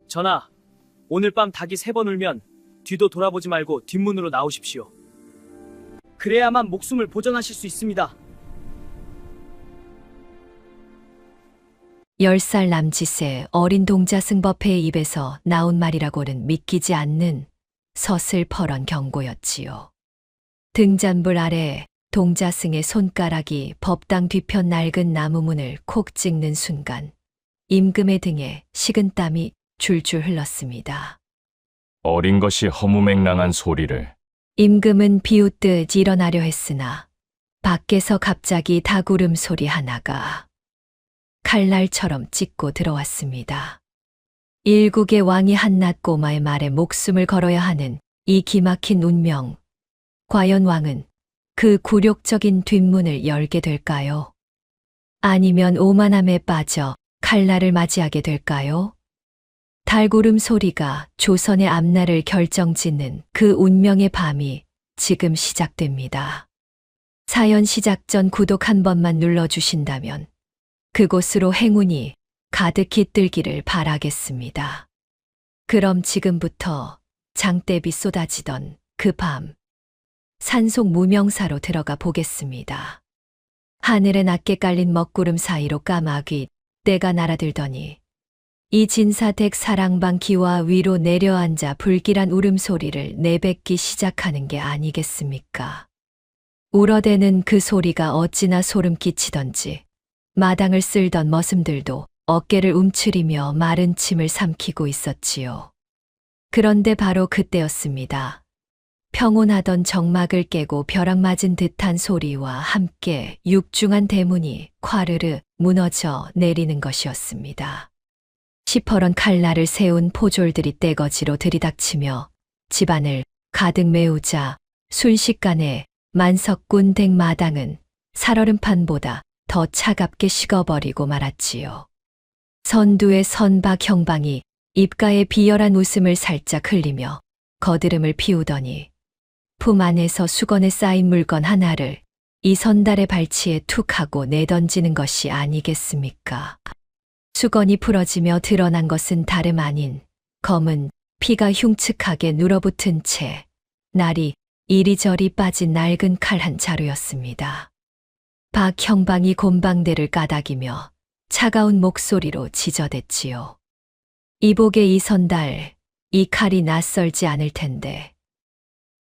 전하, 오늘 밤 닭이 3번 울면 뒤도 돌아보지 말고 뒷문으로 나오십시오. 그래야만 목숨을 보전하실 수 있습니다. 10살 남짓의 어린 동자승법회의 입에서 나온 말이라고는 믿기지 않는 서슬퍼런 경고였지요. 등잔불 아래 동자승의 손가락이 법당 뒤편 낡은 나무문을 콕 찍는 순간 임금의 등에 식은땀이 줄줄 흘렀습니다. 어린 것이 허무맹랑한 소리를. 임금은 비웃듯 일어나려 했으나 밖에서 갑자기 닭 울음소리 하나가 칼날처럼 찍고 들어왔습니다. 일국의 왕이 한낱 꼬마의 말에 목숨을 걸어야 하는 이 기막힌 운명. 과연 왕은 그 굴욕적인 뒷문을 열게 될까요? 아니면 오만함에 빠져 칼날을 맞이하게 될까요? 달구름 소리가 조선의 앞날을 결정짓는 그 운명의 밤이 지금 시작됩니다. 사연 시작 전 구독 한 번만 눌러주신다면 그곳으로 행운이 가득히 뜰기를 바라겠습니다. 그럼 지금부터 장대비 쏟아지던 그 밤, 산속 무명사로 들어가 보겠습니다. 하늘에 낮게 깔린 먹구름 사이로 까마귀 떼가 날아들더니 이 진사댁 사랑방 기와 위로 내려앉아 불길한 울음소리를 내뱉기 시작하는 게 아니겠습니까? 울어대는 그 소리가 어찌나 소름 끼치던지 마당을 쓸던 머슴들도 어깨를 움츠리며 마른 침을 삼키고 있었지요. 그런데 바로 그때였습니다. 평온하던 정막을 깨고 벼락 맞은 듯한 소리와 함께 육중한 대문이 콰르르 무너져 내리는 것이었습니다. 시퍼런 칼날을 세운 포졸들이 떼거지로 들이닥치며 집안을 가득 메우자 순식간에 만석군 댁 마당은 살얼음판보다 더 차갑게 식어버리고 말았지요. 선두의 선박 형방이 입가에 비열한 웃음을 살짝 흘리며 거드름을 피우더니 품 안에서 수건에 쌓인 물건 하나를 이 선달의 발치에 툭 하고 내던지는 것이 아니겠습니까? 수건이 풀어지며 드러난 것은 다름 아닌 검은 피가 흉측하게 눌어붙은 채 날이 이리저리 빠진 낡은 칼 한 자루였습니다. 박 형방이 곰방대를 까닥이며 차가운 목소리로 지저댔지요. 이복의 이 선달, 이 칼이 낯설지 않을 텐데.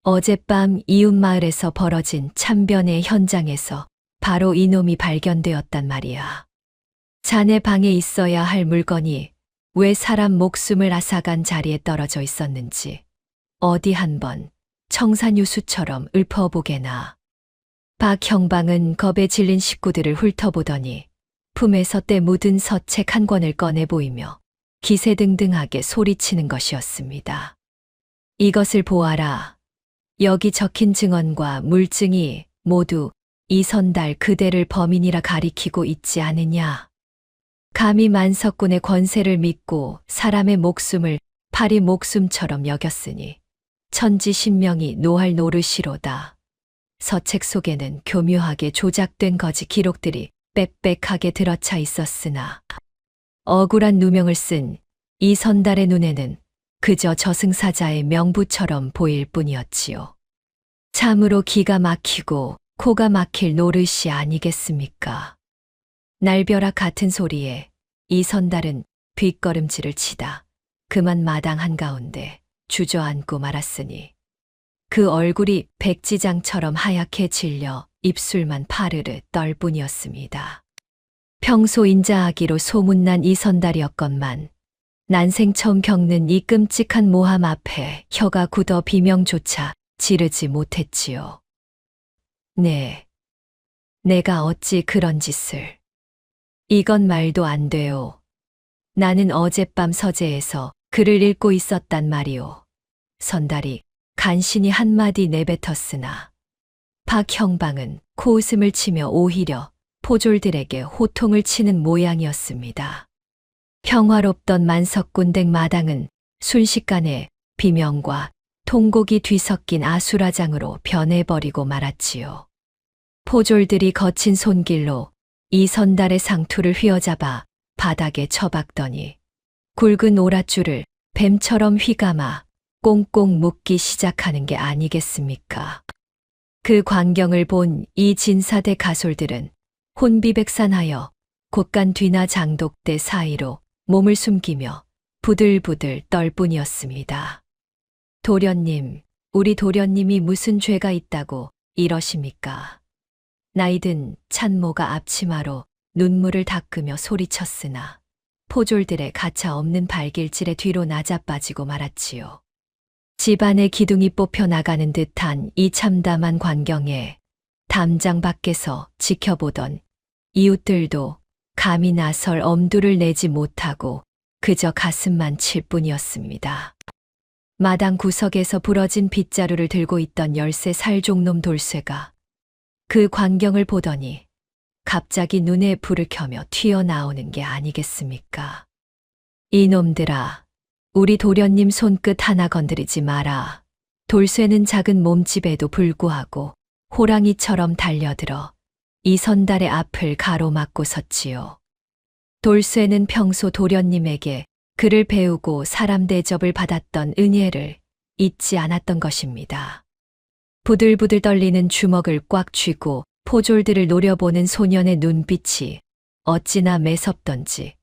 어젯밤 이웃마을에서 벌어진 참변의 현장에서 바로 이놈이 발견되었단 말이야. 자네 방에 있어야 할 물건이 왜 사람 목숨을 앗아간 자리에 떨어져 있었는지 어디 한번 청산유수처럼 읊어보게나. 박 형방은 겁에 질린 식구들을 훑어보더니 품에서 때 묻은 서책 한 권을 꺼내 보이며 기세등등하게 소리치는 것이었습니다. 이것을 보아라. 여기 적힌 증언과 물증이 모두 이 선달 그대를 범인이라 가리키고 있지 않으냐. 감히 만석군의 권세를 믿고 사람의 목숨을 파리 목숨처럼 여겼으니 천지신명이 노할 노릇이로다. 서책 속에는 교묘하게 조작된 거짓 기록들이 빽빽하게 들어차 있었으나 억울한 누명을 쓴 이 선달의 눈에는 그저 저승사자의 명부처럼 보일 뿐이었지요. 참으로 기가 막히고 코가 막힐 노릇이 아니겠습니까? 날벼락 같은 소리에 이 선달은 뒷걸음질을 치다 그만 마당 한가운데 주저앉고 말았으니 그 얼굴이 백지장처럼 하얗게 질려 입술만 파르르 떨 뿐이었습니다. 평소 인자하기로 소문난 이 선달이었건만 난생 처음 겪는 이 끔찍한 모함 앞에 혀가 굳어 비명조차 지르지 못했지요. 네, 내가 어찌 그런 짓을. 이건 말도 안 돼요. 나는 어젯밤 서재에서 글을 읽고 있었단 말이오. 선달이 간신히 한마디 내뱉었으나 박 형방은 코웃음을 치며 오히려 포졸들에게 호통을 치는 모양이었습니다. 평화롭던 만석군 댁 마당은 순식간에 비명과 통곡이 뒤섞인 아수라장으로 변해버리고 말았지요. 포졸들이 거친 손길로 이 선달의 상투를 휘어잡아 바닥에 처박더니 굵은 오랏줄을 뱀처럼 휘감아 꽁꽁 묶기 시작하는 게 아니겠습니까? 그 광경을 본 이 진사대 가솔들은 혼비백산하여 곳간 뒤나 장독대 사이로 몸을 숨기며 부들부들 떨 뿐이었습니다. 도련님, 우리 도련님이 무슨 죄가 있다고 이러십니까? 나이든 찬모가 앞치마로 눈물을 닦으며 소리쳤으나 포졸들의 가차 없는 발길질에 뒤로 나자빠지고 말았지요. 집안의 기둥이 뽑혀 나가는 듯한 이 참담한 광경에 담장 밖에서 지켜보던 이웃들도 감히 나설 엄두를 내지 못하고 그저 가슴만 칠 뿐이었습니다. 마당 구석에서 부러진 빗자루를 들고 있던 13살 종놈 돌쇠가 그 광경을 보더니 갑자기 눈에 불을 켜며 튀어나오는 게 아니겠습니까? 이놈들아, 우리 도련님 손끝 하나 건드리지 마라. 돌쇠는 작은 몸집에도 불구하고 호랑이처럼 달려들어 이 선달의 앞을 가로막고 섰지요. 돌쇠는 평소 도련님에게 글을 배우고 사람 대접을 받았던 은혜를 잊지 않았던 것입니다. 부들부들 떨리는 주먹을 꽉 쥐고 포졸들을 노려보는 소년의 눈빛이 어찌나 매섭던지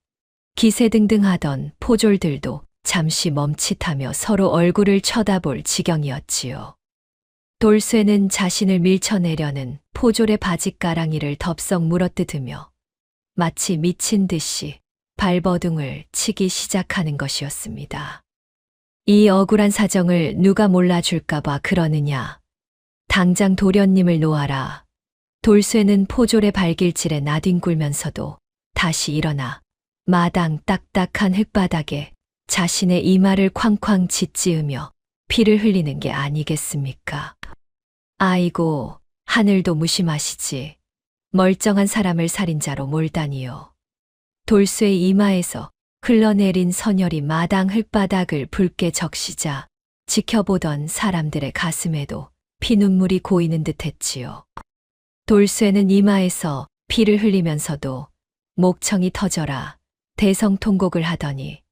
기세등등하던 포졸들도 잠시 멈칫하며 서로 얼굴을 쳐다볼 지경이었지요. 돌쇠는 자신을 밀쳐내려는 포졸의 바짓가랑이를 덥석 물어뜯으며 마치 미친 듯이 발버둥을 치기 시작하는 것이었습니다. 이 억울한 사정을 누가 몰라줄까봐 그러느냐. 당장 도련님을 놓아라. 돌쇠는 포졸의 발길질에 나뒹굴면서도 다시 일어나 마당 딱딱한 흙바닥에 자신의 이마를 쾅쾅 짓지으며 피를 흘리는 게 아니겠습니까? 아이고, 하늘도 무심하시지. 멀쩡한 사람을 살인자로 몰다니요. 돌쇠의 이마에서 흘러내린 선혈이 마당 흙바닥을 붉게 적시자 지켜보던 사람들의 가슴에도 피눈물이 고이는 듯했지요. 돌쇠는 이마에서 피를 흘리면서도 목청이 터져라 대성통곡을 하더니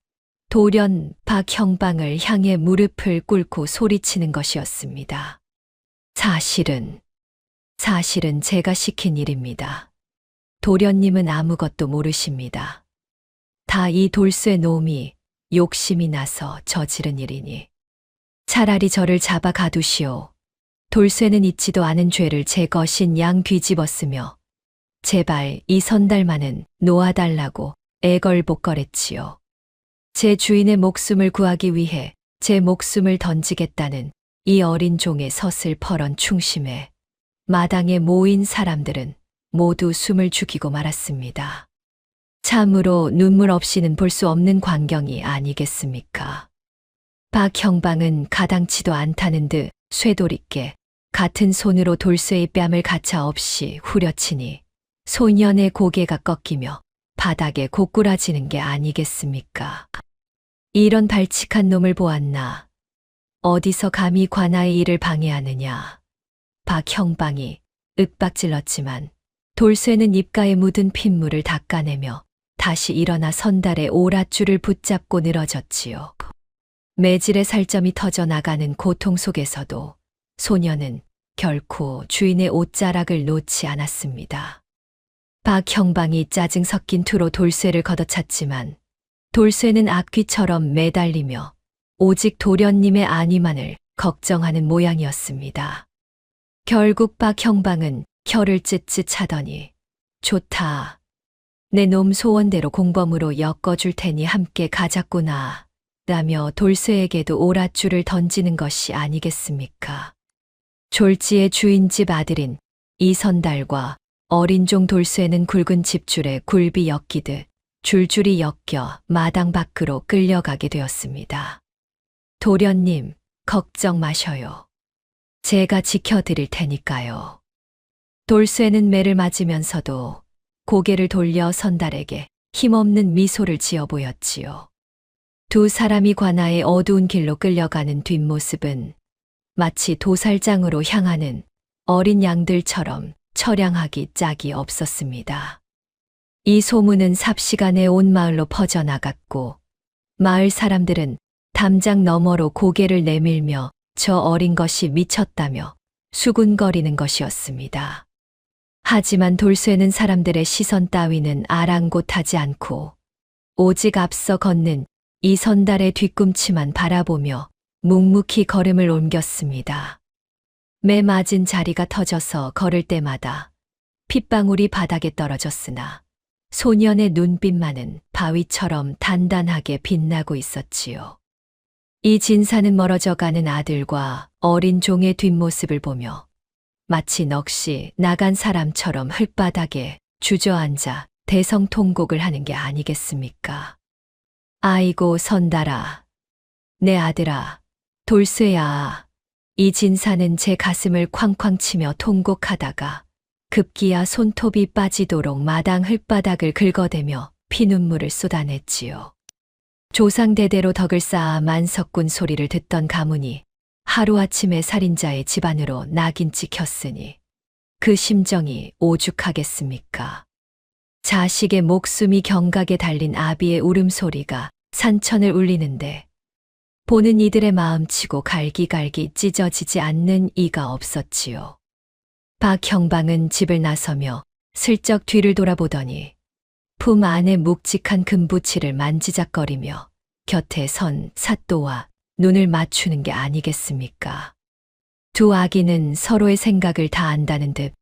돌연 박형방을 향해 무릎을 꿇고 소리치는 것이었습니다. 사실은 제가 시킨 일입니다. 도련님은 아무것도 모르십니다. 다 이 돌쇠 놈이 욕심이 나서 저지른 일이니 차라리 저를 잡아 가두시오. 돌쇠는 잊지도 않은 죄를 제 것인 양 뒤집었으며 제발 이 선달만은 놓아달라고 애걸복걸했지요. 제 주인의 목숨을 구하기 위해 제 목숨을 던지겠다는 이 어린 종의 서슬퍼런 충심에 마당에 모인 사람들은 모두 숨을 죽이고 말았습니다. 참으로 눈물 없이는 볼 수 없는 광경이 아니겠습니까? 박형방은 가당치도 않다는 듯 쇠돌이께 같은 손으로 돌쇠의 뺨을 가차없이 후려치니 소년의 고개가 꺾이며 바닥에 고꾸라지는 게 아니겠습니까? 이런 발칙한 놈을 보았나? 어디서 감히 관아의 일을 방해하느냐? 박형방이 윽박질렀지만 돌쇠는 입가에 묻은 핏물을 닦아내며 다시 일어나 선달의 오랏줄을 붙잡고 늘어졌지요. 매질의 살점이 터져 나가는 고통 속에서도 소녀는 결코 주인의 옷자락을 놓지 않았습니다. 박형방이 짜증 섞인 투로 돌쇠를 걷어찼지만 돌쇠는 앞귀처럼 매달리며 오직 도련님의 안위만을 걱정하는 모양이었습니다. 결국 박형방은 혀를 찢찢 차더니 좋다. 내 놈 소원대로 공범으로 엮어줄 테니 함께 가자꾸나 라며 돌쇠에게도 오랏줄을 던지는 것이 아니겠습니까? 졸지의 주인집 아들인 이선달과 어린 종 돌쇠는 굵은 집줄에 굴비 엮이듯 줄줄이 엮여 마당 밖으로 끌려가게 되었습니다. 도련님, 걱정 마셔요. 제가 지켜드릴 테니까요. 돌쇠는 매를 맞으면서도 고개를 돌려 선달에게 힘없는 미소를 지어 보였지요. 두 사람이 관아의 어두운 길로 끌려가는 뒷모습은 마치 도살장으로 향하는 어린 양들처럼 처량하기 짝이 없었습니다. 이 소문은 삽시간에 온 마을로 퍼져나갔고 마을 사람들은 담장 너머로 고개를 내밀며 저 어린 것이 미쳤다며 수군거리는 것이었습니다. 하지만 돌쇠는 사람들의 시선 따위는 아랑곳하지 않고 오직 앞서 걷는 이 선달의 뒤꿈치만 바라보며 묵묵히 걸음을 옮겼습니다. 매 맞은 자리가 터져서 걸을 때마다 핏방울이 바닥에 떨어졌으나 소년의 눈빛만은 바위처럼 단단하게 빛나고 있었지요. 이 진사는 멀어져가는 아들과 어린 종의 뒷모습을 보며 마치 넋이 나간 사람처럼 흙바닥에 주저앉아 대성통곡을 하는 게 아니겠습니까? 아이고 선달아, 내 아들아, 돌쇠야. 이 진사는 제 가슴을 쾅쾅 치며 통곡하다가 급기야 손톱이 빠지도록 마당 흙바닥을 긁어대며 피눈물을 쏟아냈지요. 조상대대로 덕을 쌓아 만석군 소리를 듣던 가문이 하루아침에 살인자의 집안으로 낙인 찍혔으니 그 심정이 오죽하겠습니까? 자식의 목숨이 경각에 달린 아비의 울음소리가 산천을 울리는데 보는 이들의 마음치고 갈기갈기 찢어지지 않는 이가 없었지요. 박형방은 집을 나서며 슬쩍 뒤를 돌아보더니 품 안에 묵직한 금부치를 만지작거리며 곁에 선 사또와 눈을 맞추는 게 아니겠습니까? 두 아기는 서로의 생각을 다 안다는 듯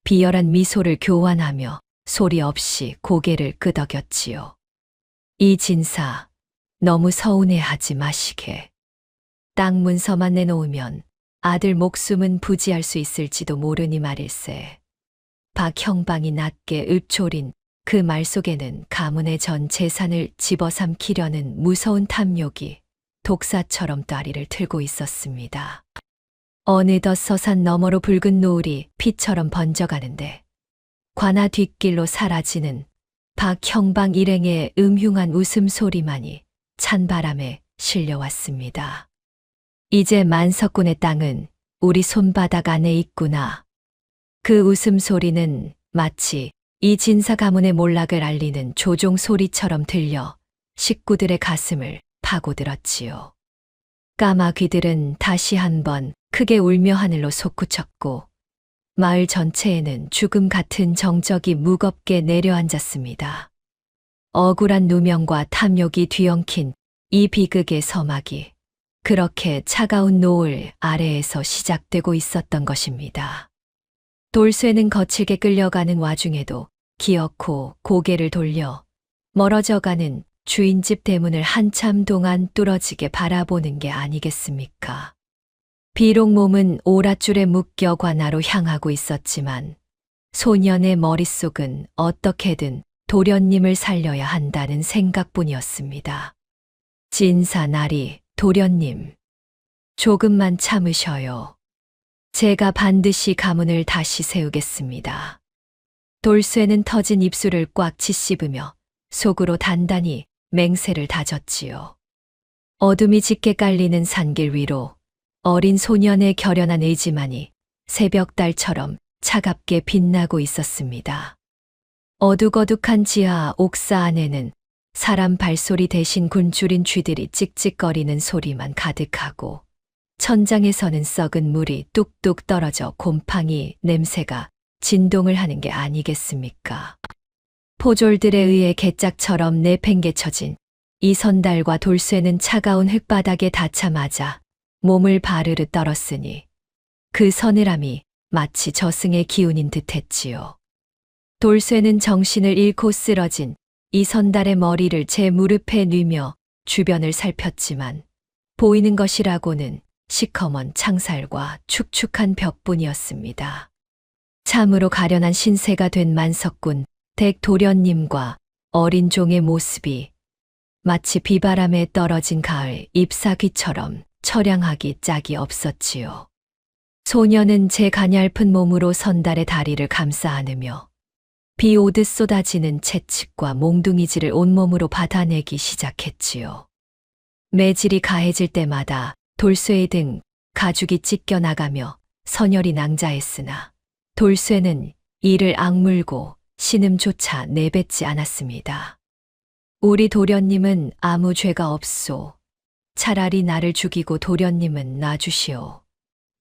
비열한 미소를 교환하며 소리 없이 고개를 끄덕였지요. 이 진사, 너무 서운해하지 마시게. 땅 문서만 내놓으면 아들 목숨은 부지할 수 있을지도 모르니 말일세. 박형방이 낮게 읊조린 그 말 속에는 가문의 전 재산을 집어삼키려는 무서운 탐욕이 독사처럼 따리를 틀고 있었습니다. 어느덧 서산 너머로 붉은 노을이 피처럼 번져가는데 관아 뒷길로 사라지는 박형방 일행의 음흉한 웃음소리만이 찬바람에 실려왔습니다. 이제 만석군의 땅은 우리 손바닥 안에 있구나. 그 웃음소리는 마치 이 진사 가문의 몰락을 알리는 조종 소리처럼 들려 식구들의 가슴을 파고들었지요. 까마 귀들은 다시 한번 크게 울며 하늘로 솟구쳤고 마을 전체에는 죽음 같은 정적이 무겁게 내려앉았습니다. 억울한 누명과 탐욕이 뒤엉킨 이 비극의 서막이 그렇게 차가운 노을 아래에서 시작되고 있었던 것입니다. 돌쇠는 거칠게 끌려가는 와중에도 기어코 고개를 돌려 멀어져가는 주인집 대문을 한참 동안 뚫어지게 바라보는 게 아니겠습니까? 비록 몸은 오랏줄에 묶여 관아로 향하고 있었지만 소년의 머릿속은 어떻게든 도련님을 살려야 한다는 생각뿐이었습니다. 진사나리, 도련님, 조금만 참으셔요. 제가 반드시 가문을 다시 세우겠습니다. 돌쇠는 터진 입술을 꽉 치씹으며 속으로 단단히 맹세를 다졌지요. 어둠이 짙게 깔리는 산길 위로 어린 소년의 결연한 의지만이 새벽달처럼 차갑게 빛나고 있었습니다. 어둑어둑한 지하 옥사 안에는 사람 발소리 대신 굶주린 쥐들이 찍찍거리는 소리만 가득하고 천장에서는 썩은 물이 뚝뚝 떨어져 곰팡이 냄새가 진동을 하는 게 아니겠습니까? 포졸들에 의해 개짝처럼 내팽개쳐진 이 선달과 돌쇠는 차가운 흙바닥에 닿자마자 몸을 바르르 떨었으니 그 서늘함이 마치 저승의 기운인 듯했지요. 돌쇠는 정신을 잃고 쓰러진 이 선달의 머리를 제 무릎에 뉘며 주변을 살폈지만 보이는 것이라고는 시커먼 창살과 축축한 벽뿐이었습니다. 참으로 가련한 신세가 된 만석군 댁 도련님과 어린 종의 모습이 마치 비바람에 떨어진 가을 잎사귀처럼 처량하기 짝이 없었지요. 소녀는 제 가냘픈 몸으로 선달의 다리를 감싸 안으며 비 오듯 쏟아지는 채찍과 몽둥이질을 온몸으로 받아내기 시작했지요. 매질이 가해질 때마다 돌쇠의 등 가죽이 찢겨나가며 선열이 낭자했으나 돌쇠는 이를 악물고 신음조차 내뱉지 않았습니다. 우리 도련님은 아무 죄가 없소. 차라리 나를 죽이고 도련님은 놔주시오.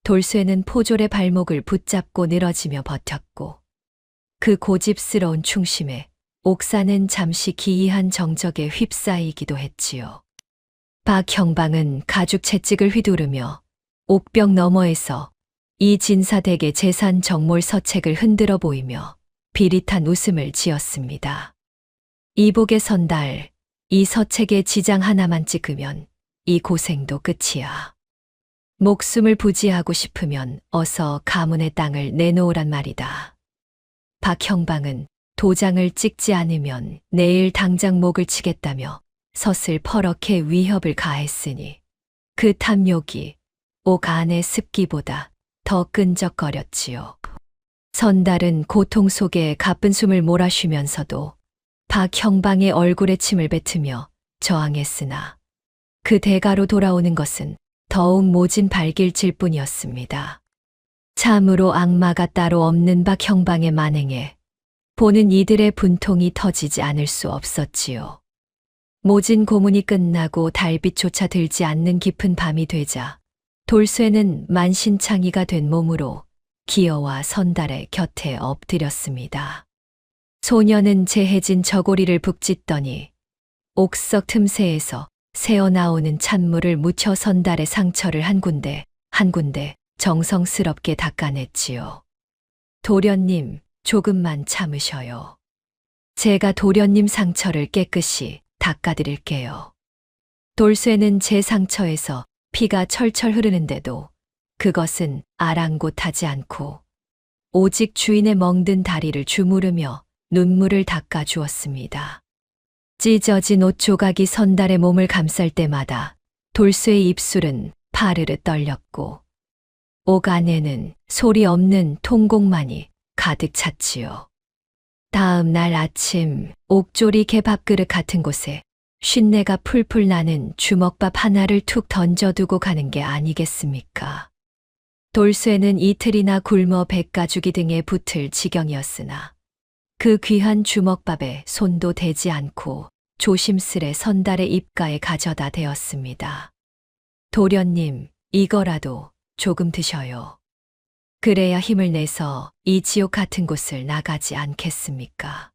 돌쇠는 포졸의 발목을 붙잡고 늘어지며 버텼고 그 고집스러운 충심에 옥사는 잠시 기이한 정적에 휩싸이기도 했지요. 박형방은 가죽 채찍을 휘두르며 옥벽 너머에서 이 진사댁의 재산 정몰 서책을 흔들어 보이며 비릿한 웃음을 지었습니다. 이복의 선달, 이 서책에 지장 하나만 찍으면 이 고생도 끝이야. 목숨을 부지하고 싶으면 어서 가문의 땅을 내놓으란 말이다. 박형방은 도장을 찍지 않으면 내일 당장 목을 치겠다며 섯을 퍼렇게 위협을 가했으니 그 탐욕이 옥 안의 습기보다 더 끈적거렸지요. 선달은 고통 속에 가쁜 숨을 몰아쉬면서도 박형방의 얼굴에 침을 뱉으며 저항했으나 그 대가로 돌아오는 것은 더욱 모진 발길질 뿐이었습니다. 참으로 악마가 따로 없는 박형방의 만행에 보는 이들의 분통이 터지지 않을 수 없었지요. 모진 고문이 끝나고 달빛조차 들지 않는 깊은 밤이 되자 돌쇠는 만신창이가 된 몸으로 기어와 선달의 곁에 엎드렸습니다. 소녀는 재해진 저고리를 북짓더니 옥석 틈새에서 새어나오는 찬물을 묻혀 선달의 상처를 한 군데 한 군데 정성스럽게 닦아냈지요. 도련님, 조금만 참으셔요. 제가 도련님 상처를 깨끗이 닦아드릴게요. 돌쇠는 제 상처에서 피가 철철 흐르는데도 그것은 아랑곳하지 않고 오직 주인의 멍든 다리를 주무르며 눈물을 닦아주었습니다. 찢어진 옷 조각이 선달의 몸을 감쌀 때마다 돌쇠의 입술은 파르르 떨렸고 옥 안에는 소리 없는 통곡만이 가득 찼지요. 다음 날 아침 옥조리 개밥그릇 같은 곳에 쉰내가 풀풀 나는 주먹밥 하나를 툭 던져두고 가는 게 아니겠습니까? 돌쇠는 이틀이나 굶어 백가죽이 등에 붙을 지경이었으나 그 귀한 주먹밥에 손도 대지 않고 조심스레 선달의 입가에 가져다 대었습니다. 도련님, 이거라도 조금 드셔요. 그래야 힘을 내서 이 지옥 같은 곳을 나가지 않겠습니까?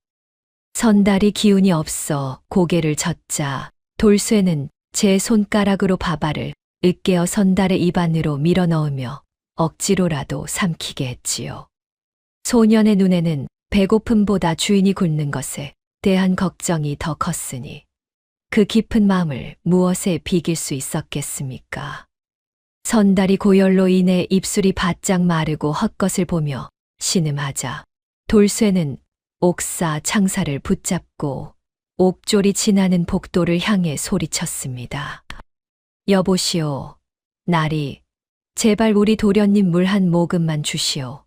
선달이 기운이 없어 고개를 젓자 돌쇠는 제 손가락으로 밥알을 으깨어 선달의 입 안으로 밀어넣으며 억지로라도 삼키게 했지요. 소년의 눈에는 배고픔보다 주인이 굶는 것에 대한 걱정이 더 컸으니 그 깊은 마음을 무엇에 비길 수 있었겠습니까? 선달이 고열로 인해 입술이 바짝 마르고 헛것을 보며 신음하자 돌쇠는 옥사 창사를 붙잡고 옥졸이 지나는 복도를 향해 소리쳤습니다. 여보시오, 나리, 제발 우리 도련님 물 한 모금만 주시오.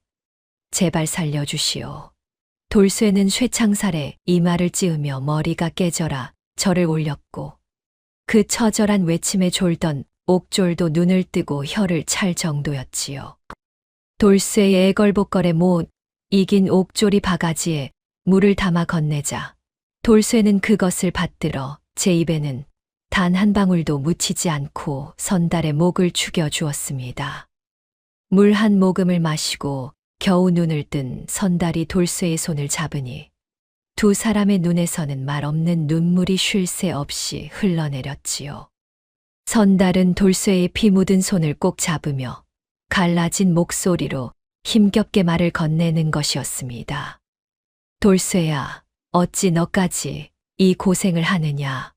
제발 살려주시오. 돌쇠는 쇠창살에 이마를 찌으며 머리가 깨져라 절을 올렸고 그 처절한 외침에 졸던 옥졸도 눈을 뜨고 혀를 찰 정도였지요. 돌쇠의 애걸복걸에 못 이긴 옥졸이 바가지에 물을 담아 건네자 돌쇠는 그것을 받들어 제 입에는 단 한 방울도 묻히지 않고 선달의 목을 죽여 주었습니다. 물 한 모금을 마시고 겨우 눈을 뜬 선달이 돌쇠의 손을 잡으니 두 사람의 눈에서는 말없는 눈물이 쉴 새 없이 흘러내렸지요. 선달은 돌쇠의 피 묻은 손을 꼭 잡으며 갈라진 목소리로 힘겹게 말을 건네는 것이었습니다. 돌쇠야, 어찌 너까지 이 고생을 하느냐.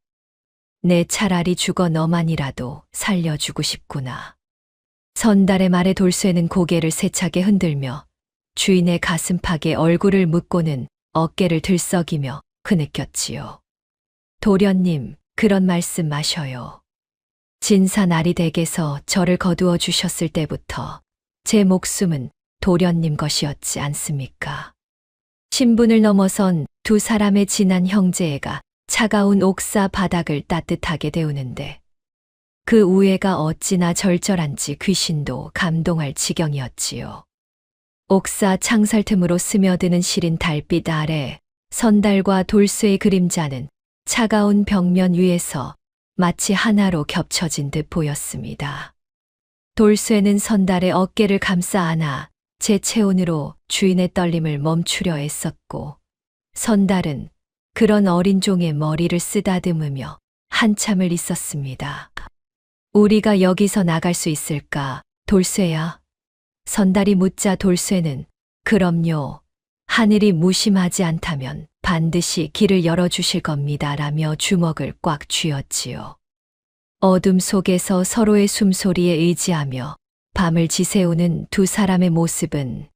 내 차라리 죽어 너만이라도 살려주고 싶구나. 선달의 말에 돌쇠는 고개를 세차게 흔들며 주인의 가슴팍에 얼굴을 묻고는 어깨를 들썩이며 흐느꼈지요. 도련님, 그런 말씀 마셔요. 진사나리 댁에서 저를 거두어 주셨을 때부터 제 목숨은 도련님 것이었지 않습니까? 신분을 넘어선 두 사람의 진한 형제애가 차가운 옥사 바닥을 따뜻하게 데우는데 그 우애가 어찌나 절절한지 귀신도 감동할 지경이었지요. 옥사 창살 틈으로 스며드는 시린 달빛 아래 선달과 돌쇠의 그림자는 차가운 벽면 위에서 마치 하나로 겹쳐진 듯 보였습니다. 돌쇠는 선달의 어깨를 감싸 안아 제 체온으로 주인의 떨림을 멈추려 애썼고, 선달은 그런 어린 종의 머리를 쓰다듬으며 한참을 있었습니다. 우리가 여기서 나갈 수 있을까, 돌쇠야? 선달이 묻자 돌쇠는 그럼요. 하늘이 무심하지 않다면 반드시 길을 열어주실 겁니다. 라며 주먹을 꽉 쥐었지요. 어둠 속에서 서로의 숨소리에 의지하며 밤을 지새우는 두 사람의 모습은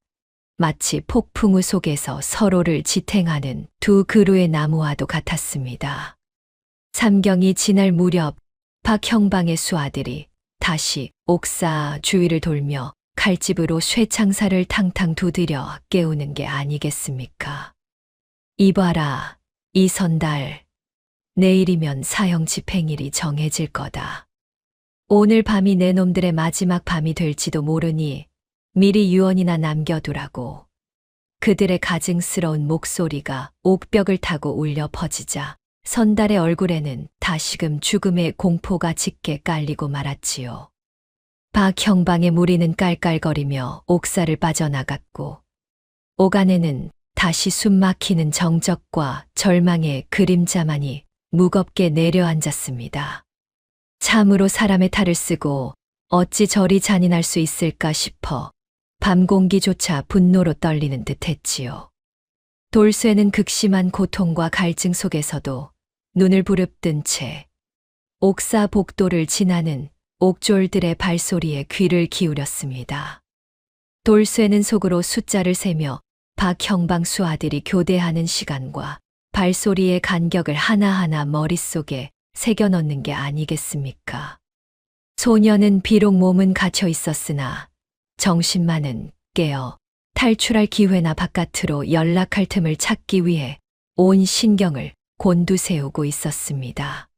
마치 폭풍우 속에서 서로를 지탱하는 두 그루의 나무와도 같았습니다. 삼경이 지날 무렵 박형방의 수아들이 다시 옥사 주위를 돌며 칼집으로 쇠창살을 탕탕 두드려 깨우는 게 아니겠습니까? 이봐라, 이 선달. 내일이면 사형 집행일이 정해질 거다. 오늘 밤이 내 놈들의 마지막 밤이 될지도 모르니 미리 유언이나 남겨두라고. 그들의 가증스러운 목소리가 옥벽을 타고 울려 퍼지자 선달의 얼굴에는 다시금 죽음의 공포가 짙게 깔리고 말았지요. 박형방의 무리는 깔깔거리며 옥사를 빠져나갔고, 옥 안에는 다시 숨막히는 정적과 절망의 그림자만이 무겁게 내려앉았습니다. 참으로 사람의 탈을 쓰고 어찌 저리 잔인할 수 있을까 싶어 밤 공기조차 분노로 떨리는 듯 했지요. 돌쇠는 극심한 고통과 갈증 속에서도 눈을 부릅뜬 채 옥사 복도를 지나는 옥졸들의 발소리에 귀를 기울였습니다. 돌쇠는 속으로 숫자를 세며 박형방 수아들이 교대하는 시간과 발소리의 간격을 하나하나 머릿속에 새겨 넣는 게 아니겠습니까? 소녀는 비록 몸은 갇혀 있었으나 정신만은 깨어 탈출할 기회나 바깥으로 연락할 틈을 찾기 위해 온 신경을 곤두세우고 있었습니다.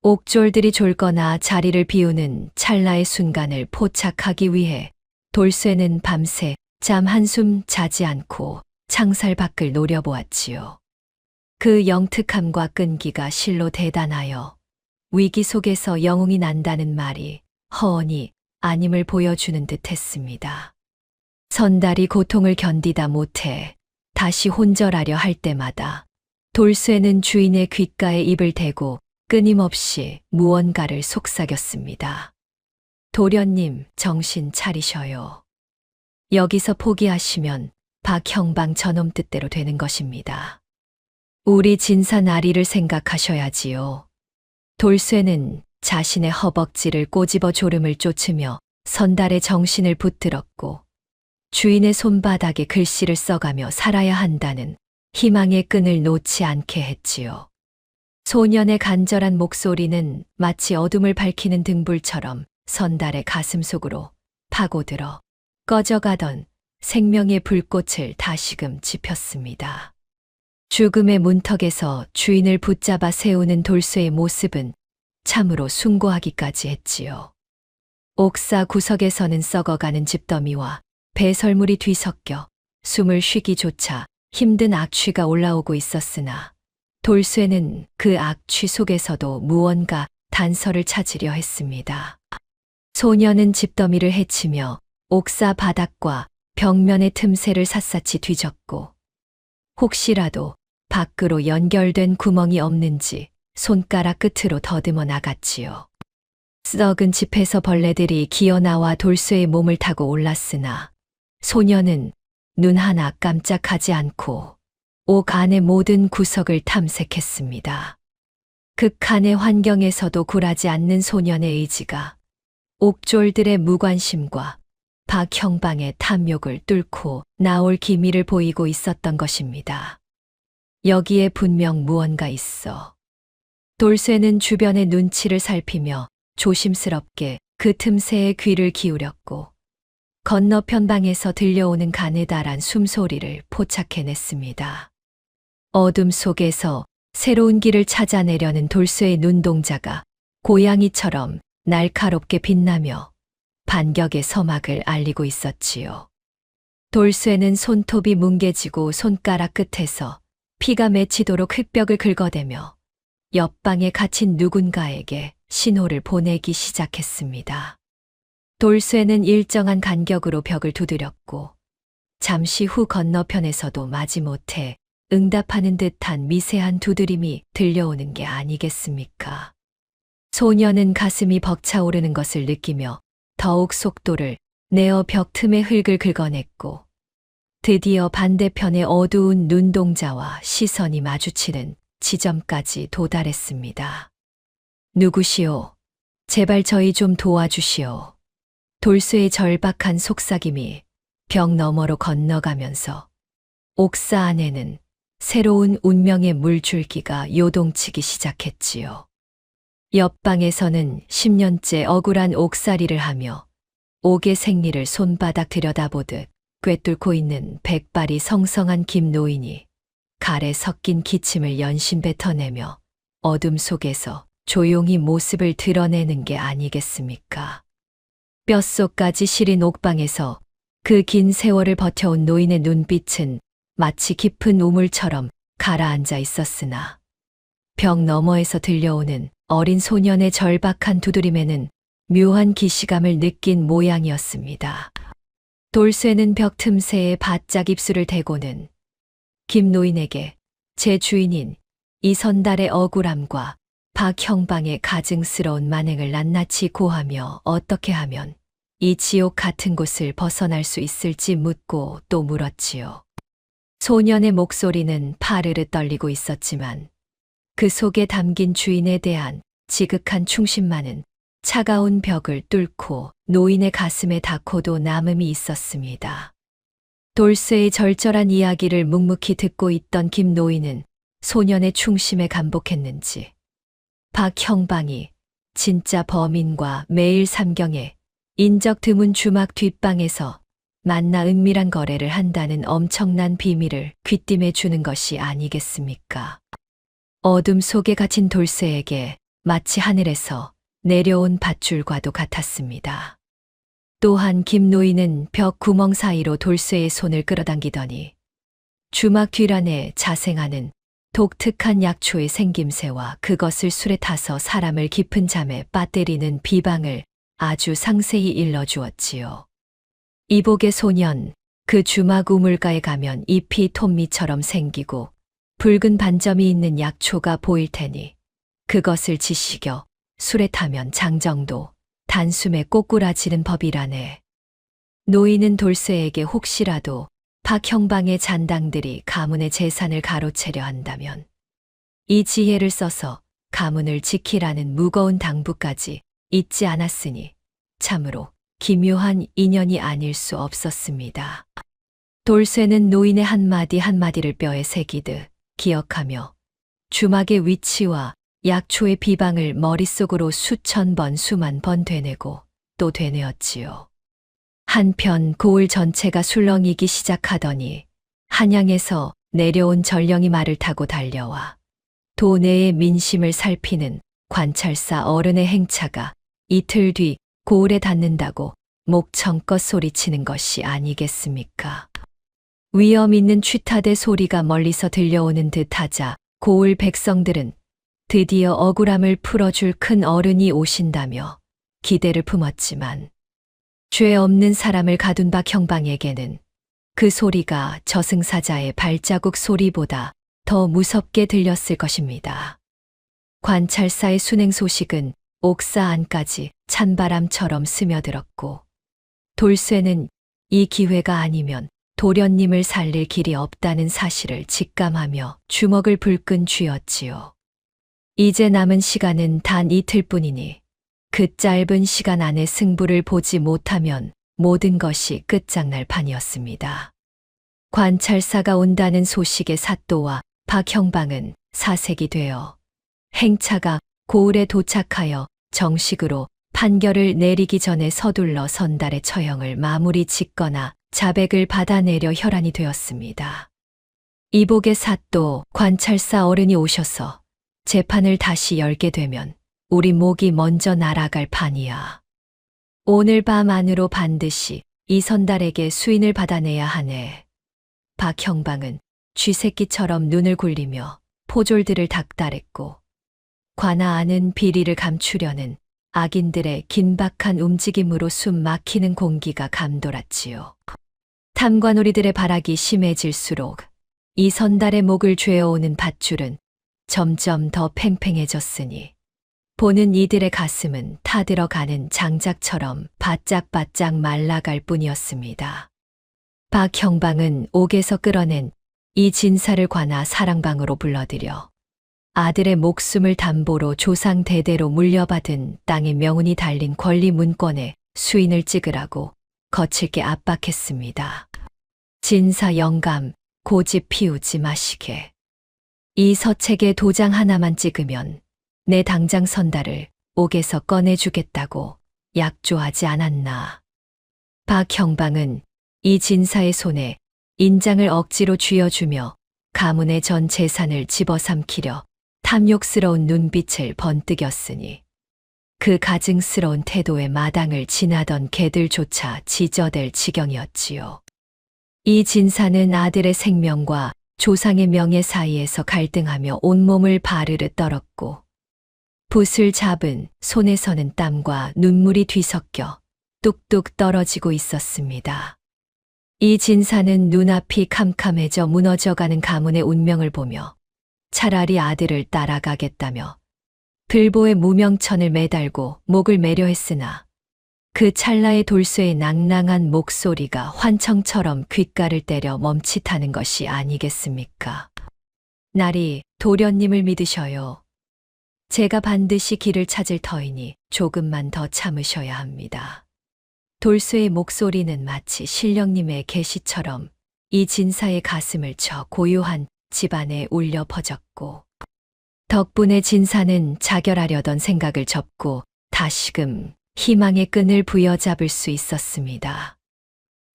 옥졸들이 졸거나 자리를 비우는 찰나의 순간을 포착하기 위해 돌쇠는 밤새 잠 한숨 자지 않고 창살 밖을 노려보았지요. 그 영특함과 끈기가 실로 대단하여 위기 속에서 영웅이 난다는 말이 허언이 아님을 보여주는 듯 했습니다. 선달이 고통을 견디다 못해 다시 혼절하려 할 때마다 돌쇠는 주인의 귓가에 입을 대고 끊임없이 무언가를 속삭였습니다. 도련님, 정신 차리셔요. 여기서 포기하시면 박형방 저놈 뜻대로 되는 것입니다. 우리 진사나리를 생각하셔야지요. 돌쇠는 자신의 허벅지를 꼬집어 졸음을 쫓으며 선달의 정신을 붙들었고, 주인의 손바닥에 글씨를 써가며 살아야 한다는 희망의 끈을 놓지 않게 했지요. 소년의 간절한 목소리는 마치 어둠을 밝히는 등불처럼 선달의 가슴 속으로 파고들어 꺼져가던 생명의 불꽃을 다시금 지폈습니다. 죽음의 문턱에서 주인을 붙잡아 세우는 돌쇠의 모습은 참으로 숭고하기까지 했지요. 옥사 구석에서는 썩어가는 집더미와 배설물이 뒤섞여 숨을 쉬기조차 힘든 악취가 올라오고 있었으나 돌쇠는 그 악취 속에서도 무언가 단서를 찾으려 했습니다. 소녀는 집더미를 헤치며 옥사 바닥과 벽면의 틈새를 샅샅이 뒤졌고, 혹시라도 밖으로 연결된 구멍이 없는지 손가락 끝으로 더듬어 나갔지요. 썩은 집에서 벌레들이 기어나와 돌쇠의 몸을 타고 올랐으나 소녀는 눈 하나 깜짝하지 않고 옥 안의 모든 구석을 탐색했습니다. 극한의 환경에서도 굴하지 않는 소년의 의지가 옥졸들의 무관심과 박형방의 탐욕을 뚫고 나올 기미를 보이고 있었던 것입니다. 여기에 분명 무언가 있어. 돌쇠는 주변의 눈치를 살피며 조심스럽게 그 틈새에 귀를 기울였고, 건너편 방에서 들려오는 가느다란 숨소리를 포착해냈습니다. 어둠 속에서 새로운 길을 찾아내려는 돌쇠의 눈동자가 고양이처럼 날카롭게 빛나며 반격의 서막을 알리고 있었지요. 돌쇠는 손톱이 뭉개지고 손가락 끝에서 피가 맺히도록 흙벽을 긁어대며 옆방에 갇힌 누군가에게 신호를 보내기 시작했습니다. 돌쇠는 일정한 간격으로 벽을 두드렸고 잠시 후 건너편에서도 마지못해 응답하는 듯한 미세한 두드림이 들려오는 게 아니겠습니까? 소녀는 가슴이 벅차오르는 것을 느끼며 더욱 속도를 내어 벽 틈의 흙을 긁어냈고 드디어 반대편의 어두운 눈동자와 시선이 마주치는 지점까지 도달했습니다. 누구시오? 제발 저희 좀 도와주시오. 돌쇠의 절박한 속삭임이 벽 너머로 건너가면서 옥사 안에는 새로운 운명의 물줄기가 요동치기 시작했지요. 옆방에서는 10년째 억울한 옥살이를 하며 옥의 생리를 손바닥 들여다보듯 꿰뚫고 있는 백발이 성성한 김노인이 갈에 섞인 기침을 연신 뱉어내며 어둠 속에서 조용히 모습을 드러내는 게 아니겠습니까? 뼛속까지 시린 옥방에서 그 긴 세월을 버텨온 노인의 눈빛은 마치 깊은 우물처럼 가라앉아 있었으나 벽 너머에서 들려오는 어린 소년의 절박한 두드림에는 묘한 기시감을 느낀 모양이었습니다. 돌쇠는 벽 틈새에 바짝 입술을 대고는 김노인에게 제 주인인 이선달의 억울함과 박형방의 가증스러운 만행을 낱낱이 고하며 어떻게 하면 이 지옥 같은 곳을 벗어날 수 있을지 묻고 또 물었지요. 소년의 목소리는 파르르 떨리고 있었지만 그 속에 담긴 주인에 대한 지극한 충심만은 차가운 벽을 뚫고 노인의 가슴에 닿고도 남음이 있었습니다. 돌쇠의 절절한 이야기를 묵묵히 듣고 있던 김노인은 소년의 충심에 감복했는지 박형방이 진짜 범인과 매일 삼경에 인적 드문 주막 뒷방에서 만나 은밀한 거래를 한다는 엄청난 비밀을 귀띔해 주는 것이 아니겠습니까? 어둠 속에 갇힌 돌쇠에게 마치 하늘에서 내려온 밧줄과도 같았습니다. 또한 김노인은 벽 구멍 사이로 돌쇠의 손을 끌어당기더니 주막 뒷안에 자생하는 독특한 약초의 생김새와 그것을 술에 타서 사람을 깊은 잠에 빠뜨리는 비방을 아주 상세히 일러주었지요. 이복의 소년, 그 주막 우물가에 가면 잎이 톱니처럼 생기고 붉은 반점이 있는 약초가 보일 테니 그것을 지식여 술에 타면 장정도 단숨에 꼬꾸라지는 법이라네. 노인은 돌쇠에게 혹시라도 박형방의 잔당들이 가문의 재산을 가로채려 한다면 이 지혜를 써서 가문을 지키라는 무거운 당부까지 잊지 않았으니 참으로 기묘한 인연이 아닐 수 없었습니다. 돌쇠는 노인의 한마디 한마디를 뼈에 새기듯 기억하며 주막의 위치와 약초의 비방을 머릿속으로 수천 번 수만 번 되뇌고 또 되뇌었지요. 한편 고을 전체가 술렁이기 시작하더니 한양에서 내려온 전령이 말을 타고 달려와 도내의 민심을 살피는 관찰사 어른의 행차가 이틀 뒤 고을에 닿는다고 목청껏 소리치는 것이 아니겠습니까? 위험 있는 취타대 소리가 멀리서 들려오는 듯하자 고을 백성들은 드디어 억울함을 풀어줄 큰 어른이 오신다며 기대를 품었지만 죄 없는 사람을 가둔 박형방에게는 그 소리가 저승사자의 발자국 소리보다 더 무섭게 들렸을 것입니다. 관찰사의 순행 소식은 옥사 안까지 찬바람처럼 스며들었고 돌쇠는 이 기회가 아니면 도련님을 살릴 길이 없다는 사실을 직감하며 주먹을 불끈 쥐었지요. 이제 남은 시간은 단 이틀뿐이니 그 짧은 시간 안에 승부를 보지 못하면 모든 것이 끝장날 판이었습니다. 관찰사가 온다는 소식의 사또와 박형방은 사색이 되어 행차가 고을에 도착하여 정식으로 판결을 내리기 전에 서둘러 선달의 처형을 마무리 짓거나 자백을 받아내려 혈안이 되었습니다. 이복의 사또 관찰사 어른이 오셔서 재판을 다시 열게 되면 우리 목이 먼저 날아갈 판이야. 오늘 밤 안으로 반드시 이선달에게 수인을 받아내야 하네. 박형방은 쥐새끼처럼 눈을 굴리며 포졸들을 닥달했고 관아 안은 비리를 감추려는 악인들의 긴박한 움직임으로 숨 막히는 공기가 감돌았지요. 탐관오리들의 발악이 심해질수록 이 선달의 목을 죄어오는 밧줄은 점점 더 팽팽해졌으니 보는 이들의 가슴은 타들어가는 장작처럼 바짝바짝 말라갈 뿐이었습니다. 박 형방은 옥에서 끌어낸 이 진사를 관아 사랑방으로 불러들여 아들의 목숨을 담보로 조상 대대로 물려받은 땅의 명운이 달린 권리 문건에 수인을 찍으라고 거칠게 압박했습니다. 진사 영감, 고집 피우지 마시게. 이 서책에 도장 하나만 찍으면 내 당장 선달을 옥에서 꺼내주겠다고 약조하지 않았나. 박 형방은 이 진사의 손에 인장을 억지로 쥐어주며 가문의 전 재산을 집어삼키려 탐욕스러운 눈빛을 번뜩였으니 그 가증스러운 태도에 마당을 지나던 개들조차 지저댈 지경이었지요. 이 진사는 아들의 생명과 조상의 명예 사이에서 갈등하며 온몸을 바르르 떨었고 붓을 잡은 손에서는 땀과 눈물이 뒤섞여 뚝뚝 떨어지고 있었습니다. 이 진사는 눈앞이 캄캄해져 무너져가는 가문의 운명을 보며 차라리 아들을 따라가겠다며 들보에 무명천을 매달고 목을 매려 했으나 그 찰나의 돌쇠의 낭낭한 목소리가 환청처럼 귓가를 때려 멈칫하는 것이 아니겠습니까? 나리, 도련님을 믿으셔요. 제가 반드시 길을 찾을 터이니 조금만 더 참으셔야 합니다. 돌쇠의 목소리는 마치 신령님의 계시처럼 이 진사의 가슴을 쳐 고요한 집안에 울려 퍼졌고 덕분에 진사는 자결하려던 생각을 접고 다시금 희망의 끈을 부여잡을 수 있었습니다.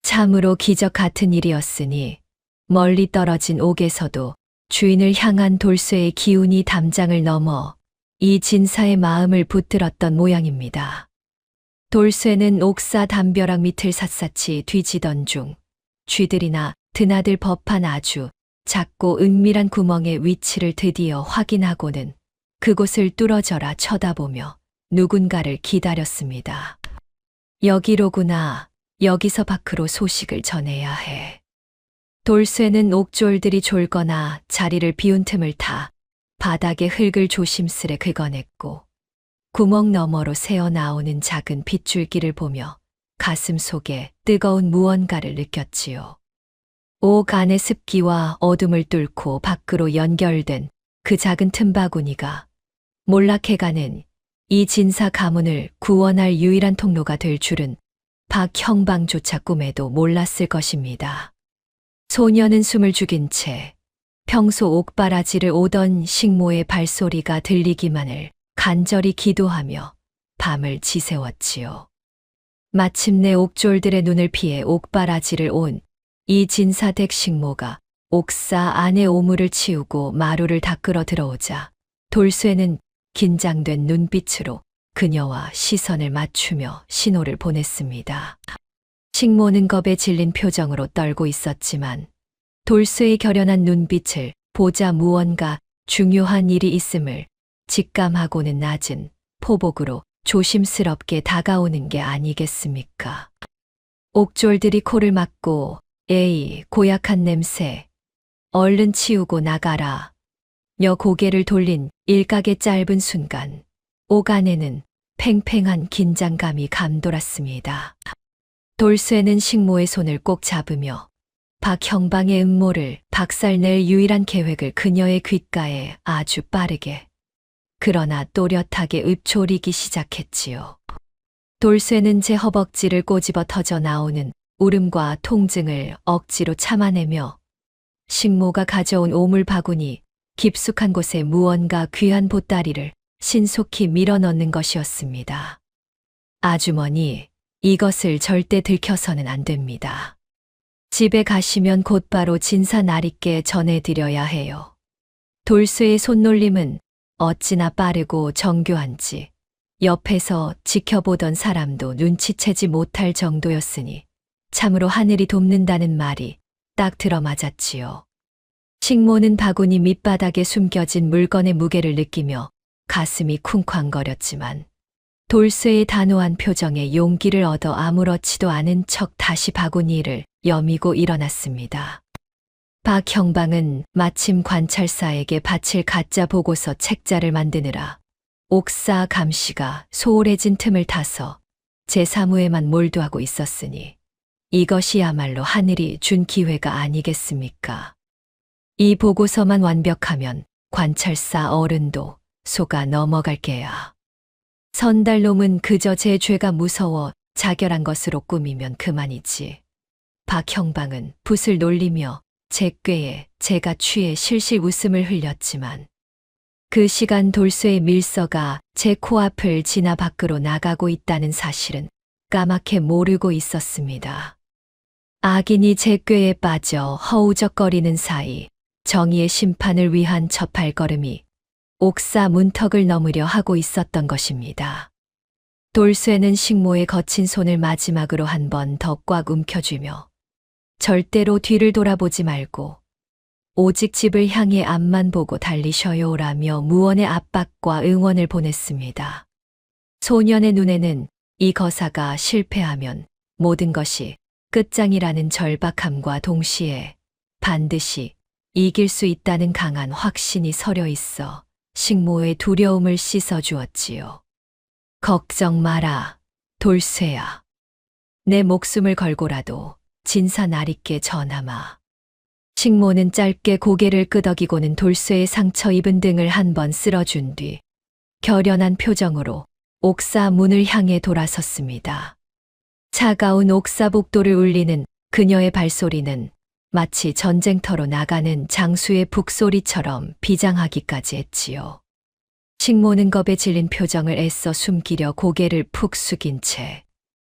참으로 기적 같은 일이었으니 멀리 떨어진 옥에서도 주인을 향한 돌쇠의 기운이 담장을 넘어 이 진사의 마음을 붙들었던 모양입니다. 돌쇠는 옥사 담벼락 밑을 샅샅이 뒤지던 중 쥐들이나 드나들 법한 아주 작고 은밀한 구멍의 위치를 드디어 확인하고는 그곳을 뚫어져라 쳐다보며 누군가를 기다렸습니다. 여기로구나. 여기서 밖으로 소식을 전해야 해. 돌쇠는 옥졸들이 졸거나 자리를 비운 틈을 타 바닥에 흙을 조심스레 긁어냈고 구멍 너머로 새어나오는 작은 빗줄기를 보며 가슴 속에 뜨거운 무언가를 느꼈지요. 옥 안의 습기와 어둠을 뚫고 밖으로 연결된 그 작은 틈바구니가 몰락해가는 이 진사 가문을 구원할 유일한 통로가 될 줄은 박 형방조차 꿈에도 몰랐을 것입니다. 소녀는 숨을 죽인 채 평소 옥바라지를 오던 식모의 발소리가 들리기만을 간절히 기도하며 밤을 지새웠지요. 마침내 옥졸들의 눈을 피해 옥바라지를 온 이 진사댁 식모가 옥사 안의 오물을 치우고 마루를 닦으러 들어오자 돌쇠는 긴장된 눈빛으로 그녀와 시선을 맞추며 신호를 보냈습니다. 식모는 겁에 질린 표정으로 떨고 있었지만 돌쇠의 결연한 눈빛을 보자 무언가 중요한 일이 있음을 직감하고는 낮은 포복으로 조심스럽게 다가오는 게 아니겠습니까? 옥졸들이 코를 막고 에이, 고약한 냄새. 얼른 치우고 나가라. 여 고개를 돌린 일각의 짧은 순간 옥 안에는 팽팽한 긴장감이 감돌았습니다. 돌쇠는 식모의 손을 꼭 잡으며 박 형방의 음모를 박살낼 유일한 계획을 그녀의 귓가에 아주 빠르게 그러나 또렷하게 읊조리기 시작했지요. 돌쇠는 제 허벅지를 꼬집어 터져 나오는 울음과 통증을 억지로 참아내며 식모가 가져온 오물 바구니 깊숙한 곳에 무언가 귀한 보따리를 신속히 밀어넣는 것이었습니다. 아주머니, 이것을 절대 들켜서는 안 됩니다. 집에 가시면 곧바로 진사 나리께 전해드려야 해요. 돌쇠의 손놀림은 어찌나 빠르고 정교한지 옆에서 지켜보던 사람도 눈치채지 못할 정도였으니 참으로 하늘이 돕는다는 말이 딱 들어맞았지요. 식모는 바구니 밑바닥에 숨겨진 물건의 무게를 느끼며 가슴이 쿵쾅거렸지만 돌쇠의 단호한 표정에 용기를 얻어 아무렇지도 않은 척 다시 바구니를 여미고 일어났습니다. 박 형방은 마침 관찰사에게 바칠 가짜 보고서 책자를 만드느라 옥사 감시가 소홀해진 틈을 타서 제 사무에만 몰두하고 있었으니 이것이야말로 하늘이 준 기회가 아니겠습니까? 이 보고서만 완벽하면 관찰사 어른도 속아 넘어갈 게야. 선달놈은 그저 제 죄가 무서워 자결한 것으로 꾸미면 그만이지. 박 형방은 붓을 놀리며 제 꾀에 제가 취해 실실 웃음을 흘렸지만 그 시간 돌쇠의 밀서가 제 코앞을 지나 밖으로 나가고 있다는 사실은 까맣게 모르고 있었습니다. 악인이 제 꾀에 빠져 허우적거리는 사이 정의의 심판을 위한 첫 발걸음이 옥사 문턱을 넘으려 하고 있었던 것입니다. 돌쇠는 식모의 거친 손을 마지막으로 한 번 더 꽉 움켜쥐며 절대로 뒤를 돌아보지 말고 오직 집을 향해 앞만 보고 달리셔요라며 무언의 압박과 응원을 보냈습니다. 소년의 눈에는 이 거사가 실패하면 모든 것이 끝장이라는 절박함과 동시에 반드시 이길 수 있다는 강한 확신이 서려 있어 식모의 두려움을 씻어주었지요. 걱정 마라, 돌쇠야. 내 목숨을 걸고라도 진사 나리께 전하마. 식모는 짧게 고개를 끄덕이고는 돌쇠의 상처 입은 등을 한 번 쓸어준 뒤 결연한 표정으로 옥사 문을 향해 돌아섰습니다. 차가운 옥사 복도를 울리는 그녀의 발소리는 마치 전쟁터로 나가는 장수의 북소리처럼 비장하기까지 했지요. 식모는 겁에 질린 표정을 애써 숨기려 고개를 푹 숙인 채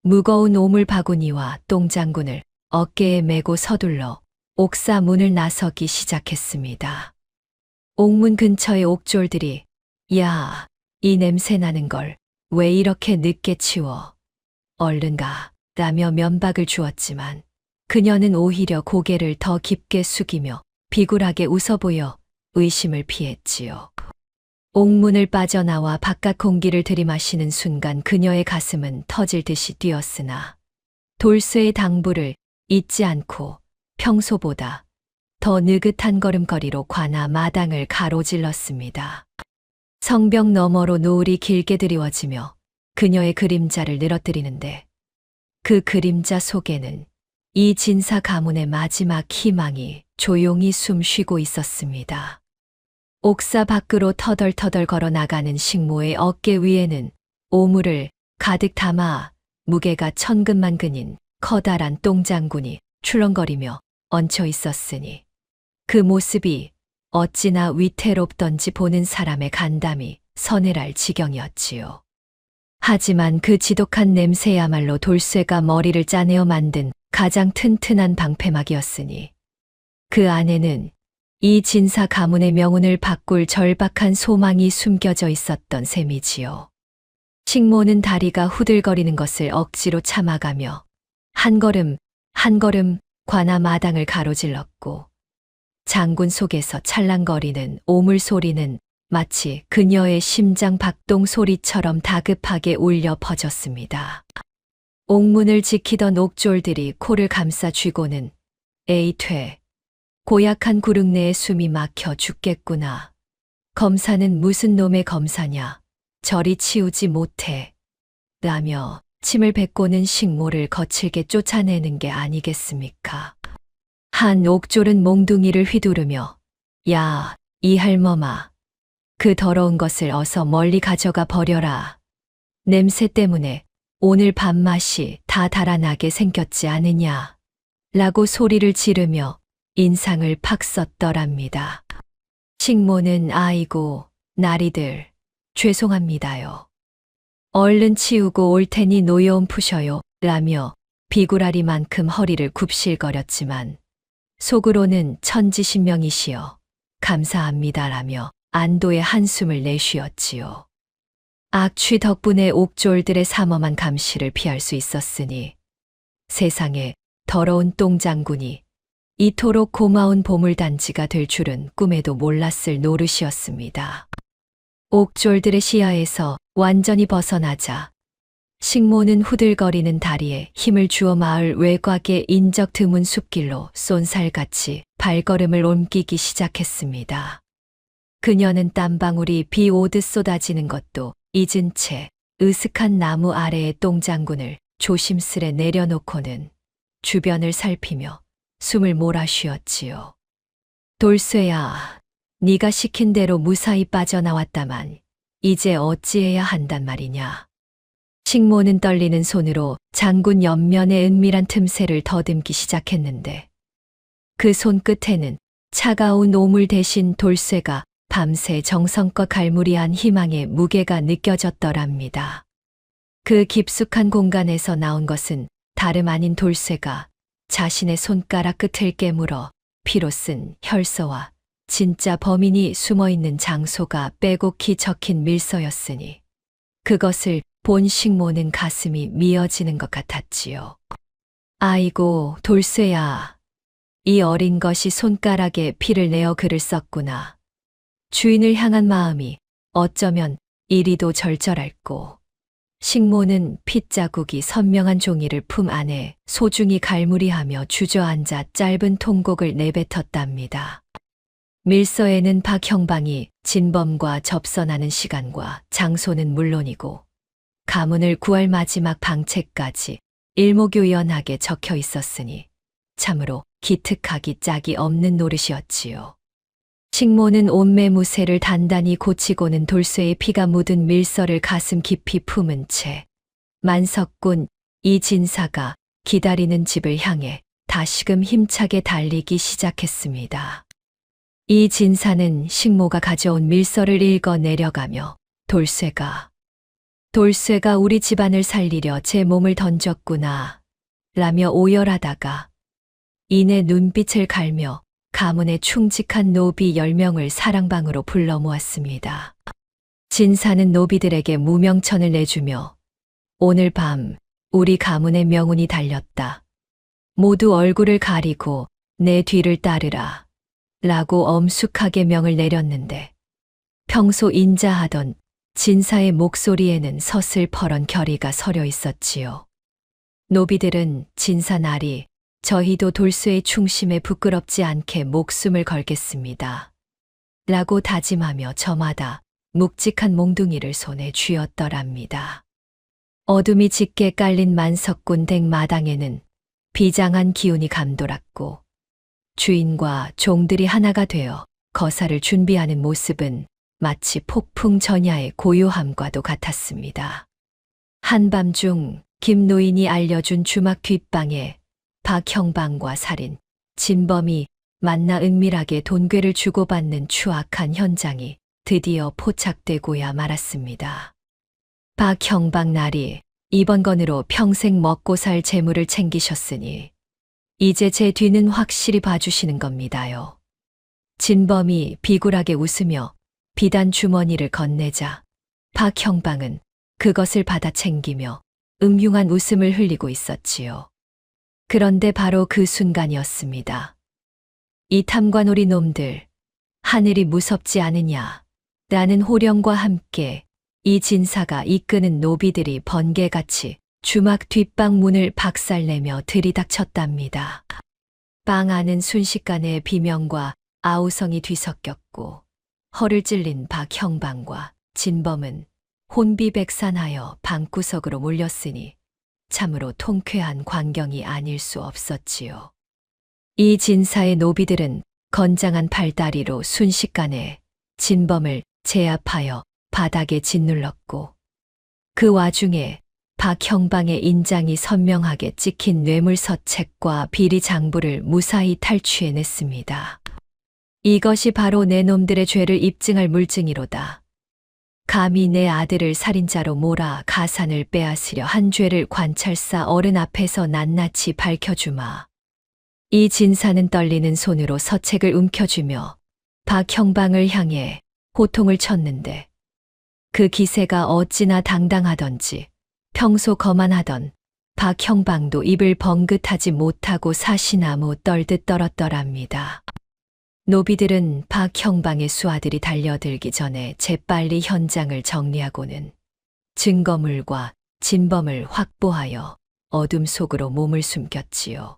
무거운 오물 바구니와 똥장군을 어깨에 메고 서둘러 옥사 문을 나서기 시작했습니다. 옥문 근처의 옥졸들이 야, 이 냄새 나는 걸 왜 이렇게 늦게 치워? 얼른 가, 라며 면박을 주었지만 그녀는 오히려 고개를 더 깊게 숙이며 비굴하게 웃어 보여 의심을 피했지요. 옥문을 빠져나와 바깥 공기를 들이마시는 순간 그녀의 가슴은 터질 듯이 뛰었으나 돌쇠의 당부를 잊지 않고 평소보다 더 느긋한 걸음걸이로 관아 마당을 가로질렀습니다. 성벽 너머로 노을이 길게 드리워지며 그녀의 그림자를 늘어뜨리는데 그 그림자 속에는 이 진사 가문의 마지막 희망이 조용히 숨쉬고 있었습니다. 옥사 밖으로 터덜터덜 걸어 나가는 식모의 어깨 위에는 오물을 가득 담아 무게가 천근만근인 커다란 똥장군이 출렁거리며 얹혀 있었으니 그 모습이 어찌나 위태롭던지 보는 사람의 간담이 서늘할 지경이었지요. 하지만 그 지독한 냄새야말로 돌쇠가 머리를 짜내어 만든 가장 튼튼한 방패막이었으니 그 안에는 이 진사 가문의 명운을 바꿀 절박한 소망이 숨겨져 있었던 셈이지요. 식모는 다리가 후들거리는 것을 억지로 참아가며 한 걸음 한 걸음 관아 마당을 가로질렀고 장군 속에서 찰랑거리는 오물 소리는 마치 그녀의 심장 박동 소리처럼 다급하게 울려 퍼졌습니다. 옥문을 지키던 옥졸들이 코를 감싸 쥐고는 에이 퇴, 고약한 구릉 내에 숨이 막혀 죽겠구나. 검사는 무슨 놈의 검사냐. 저리 치우지 못해. 라며 침을 뱉고는 식모를 거칠게 쫓아내는 게 아니겠습니까? 한 옥졸은 몽둥이를 휘두르며 야, 이 할멈아. 그 더러운 것을 어서 멀리 가져가 버려라. 냄새 때문에 오늘 밤맛이 다 달아나게 생겼지 않으냐. 라고 소리를 지르며 인상을 팍 썼더랍니다. 식모는 아이고, 나리들, 죄송합니다요. 얼른 치우고 올 테니 노여움 푸셔요. 라며 비구라리만큼 허리를 굽실거렸지만 속으로는 천지신명이시여 감사합니다라며 안도의 한숨을 내쉬었지요. 악취 덕분에 옥졸들의 삼엄한 감시를 피할 수 있었으니 세상에 더러운 똥장군이 이토록 고마운 보물단지가 될 줄은 꿈에도 몰랐을 노릇이었습니다. 옥졸들의 시야에서 완전히 벗어나자 식모는 후들거리는 다리에 힘을 주어 마을 외곽의 인적 드문 숲길로 쏜살같이 발걸음을 옮기기 시작했습니다. 그녀는 땀방울이 비 오듯 쏟아지는 것도 잊은 채 으슥한 나무 아래의 똥장군을 조심스레 내려놓고는 주변을 살피며 숨을 몰아쉬었지요. 돌쇠야, 네가 시킨 대로 무사히 빠져나왔다만 이제 어찌해야 한단 말이냐. 식모는 떨리는 손으로 장군 옆면의 은밀한 틈새를 더듬기 시작했는데 그 손끝에는 차가운 오물 대신 돌쇠가 밤새 정성껏 갈무리한 희망의 무게가 느껴졌더랍니다. 그 깊숙한 공간에서 나온 것은 다름 아닌 돌쇠가 자신의 손가락 끝을 깨물어 피로 쓴 혈서와 진짜 범인이 숨어있는 장소가 빼곡히 적힌 밀서였으니 그것을 본 식모는 가슴이 미어지는 것 같았지요. 아이고, 돌쇠야. 이 어린 것이 손가락에 피를 내어 글을 썼구나. 주인을 향한 마음이 어쩌면 이리도 절절할꼬. 식모는 핏자국이 선명한 종이를 품 안에 소중히 갈무리하며 주저앉아 짧은 통곡을 내뱉었답니다. 밀서에는 박형방이 진범과 접선하는 시간과 장소는 물론이고 가문을 구할 마지막 방책까지 일목요연하게 적혀 있었으니 참으로 기특하기 짝이 없는 노릇이었지요. 식모는 온매무새를 단단히 고치고는 돌쇠의 피가 묻은 밀서를 가슴 깊이 품은 채 만석군 이진사가 기다리는 집을 향해 다시금 힘차게 달리기 시작했습니다. 이 진사는 식모가 가져온 밀서를 읽어 내려가며 돌쇠가 우리 집안을 살리려 제 몸을 던졌구나 라며 오열하다가 이내 눈빛을 갈며 가문에 충직한 노비 10명을 사랑방으로 불러 모았습니다. 진사는 노비들에게 무명천을 내주며 오늘 밤 우리 가문의 명운이 달렸다. 모두 얼굴을 가리고 내 뒤를 따르라. 라고 엄숙하게 명을 내렸는데 평소 인자하던 진사의 목소리에는 서슬퍼런 결의가 서려 있었지요. 노비들은 진사 나리 저희도 돌쇠의 충심에 부끄럽지 않게 목숨을 걸겠습니다. 라고 다짐하며 저마다 묵직한 몽둥이를 손에 쥐었더랍니다. 어둠이 짙게 깔린 만석군 댁 마당에는 비장한 기운이 감돌았고 주인과 종들이 하나가 되어 거사를 준비하는 모습은 마치 폭풍 전야의 고요함과도 같았습니다. 한밤중 김노인이 알려준 주막 뒷방에 박형방과 살인, 진범이 만나 은밀하게 돈괴를 주고받는 추악한 현장이 드디어 포착되고야 말았습니다. 박형방 나리, 이번 건으로 평생 먹고 살 재물을 챙기셨으니 이제 제 뒤는 확실히 봐주시는 겁니다요. 진범이 비굴하게 웃으며 비단 주머니를 건네자 박형방은 그것을 받아 챙기며 음흉한 웃음을 흘리고 있었지요. 그런데 바로 그 순간이었습니다. 이 탐관오리 놈들, 하늘이 무섭지 않으냐 라는 호령과 함께 이 진사가 이끄는 노비들이 번개같이 주막 뒷방 문을 박살내며 들이닥쳤답니다. 방 안은 순식간에 비명과 아우성이 뒤섞였고 허를 찔린 박형방과 진범은 혼비백산하여 방구석으로 몰렸으니 참으로 통쾌한 광경이 아닐 수 없었지요. 이 진사의 노비들은 건장한 팔다리로 순식간에 진범을 제압하여 바닥에 짓눌렀고 그 와중에 박형방의 인장이 선명하게 찍힌 뇌물서책과 비리장부를 무사히 탈취해냈습니다. 이것이 바로 내 놈들의 죄를 입증할 물증이로다. 감히 내 아들을 살인자로 몰아 가산을 빼앗으려 한 죄를 관찰사 어른 앞에서 낱낱이 밝혀주마. 이 진사는 떨리는 손으로 서책을 움켜쥐며 박형방을 향해 호통을 쳤는데 그 기세가 어찌나 당당하던지 평소 거만하던 박형방도 입을 벙긋하지 못하고 사시나무 떨듯 떨었더랍니다. 노비들은 박형방의 수하들이 달려들기 전에 재빨리 현장을 정리하고는 증거물과 진범을 확보하여 어둠 속으로 몸을 숨겼지요.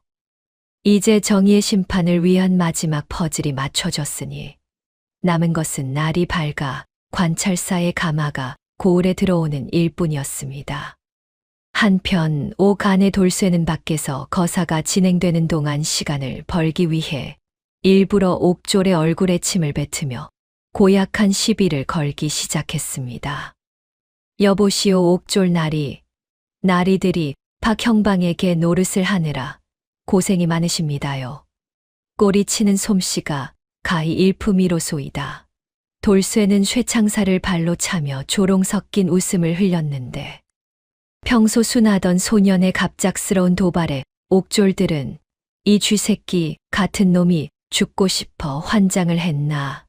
이제 정의의 심판을 위한 마지막 퍼즐이 맞춰졌으니 남은 것은 날이 밝아 관찰사의 가마가 고을에 들어오는 일뿐이었습니다. 한편 옥 안의 돌쇠는 밖에서 거사가 진행되는 동안 시간을 벌기 위해 일부러 옥졸의 얼굴에 침을 뱉으며 고약한 시비를 걸기 시작했습니다. 여보시오 옥졸 나리들이 박형방에게 노릇을 하느라 고생이 많으십니다요. 꼬리치는 솜씨가 가히 일품이로소이다. 돌쇠는 쇠창살을 발로 차며 조롱 섞인 웃음을 흘렸는데 평소 순하던 소년의 갑작스러운 도발에 옥졸들은 이 쥐새끼 같은 놈이 죽고 싶어 환장을 했나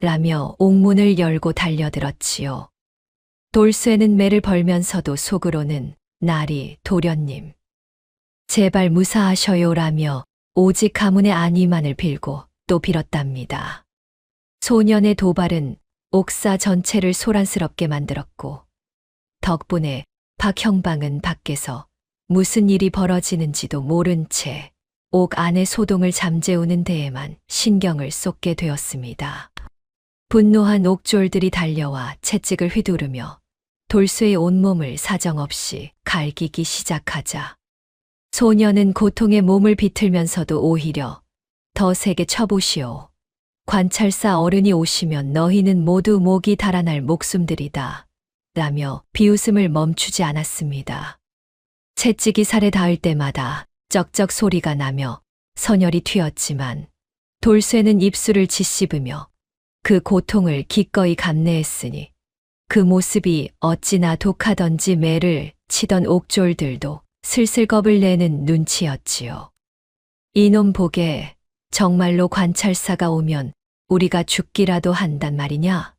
라며 옥문을 열고 달려들었지요. 돌쇠는 매를 벌면서도 속으로는 나리 도련님 제발 무사하셔요라며 오직 가문의 안위만을 빌고 또 빌었답니다. 소년의 도발은 옥사 전체를 소란스럽게 만들었고 덕분에 박형방은 밖에서 무슨 일이 벌어지는지도 모른 채 옥 안의 소동을 잠재우는 데에만 신경을 쏟게 되었습니다. 분노한 옥졸들이 달려와 채찍을 휘두르며 돌쇠의 온몸을 사정없이 갈기기 시작하자 소년은 고통에 몸을 비틀면서도 오히려 더 세게 쳐보시오. 관찰사 어른이 오시면 너희는 모두 목이 달아날 목숨들이다. 라며 비웃음을 멈추지 않았습니다. 채찍이 살에 닿을 때마다 쩍쩍 소리가 나며 선혈이 튀었지만 돌쇠는 입술을 짓씹으며 그 고통을 기꺼이 감내했으니 그 모습이 어찌나 독하던지 매를 치던 옥졸들도 슬슬 겁을 내는 눈치였지요. 이놈 보게 정말로 관찰사가 오면 우리가 죽기라도 한단 말이냐?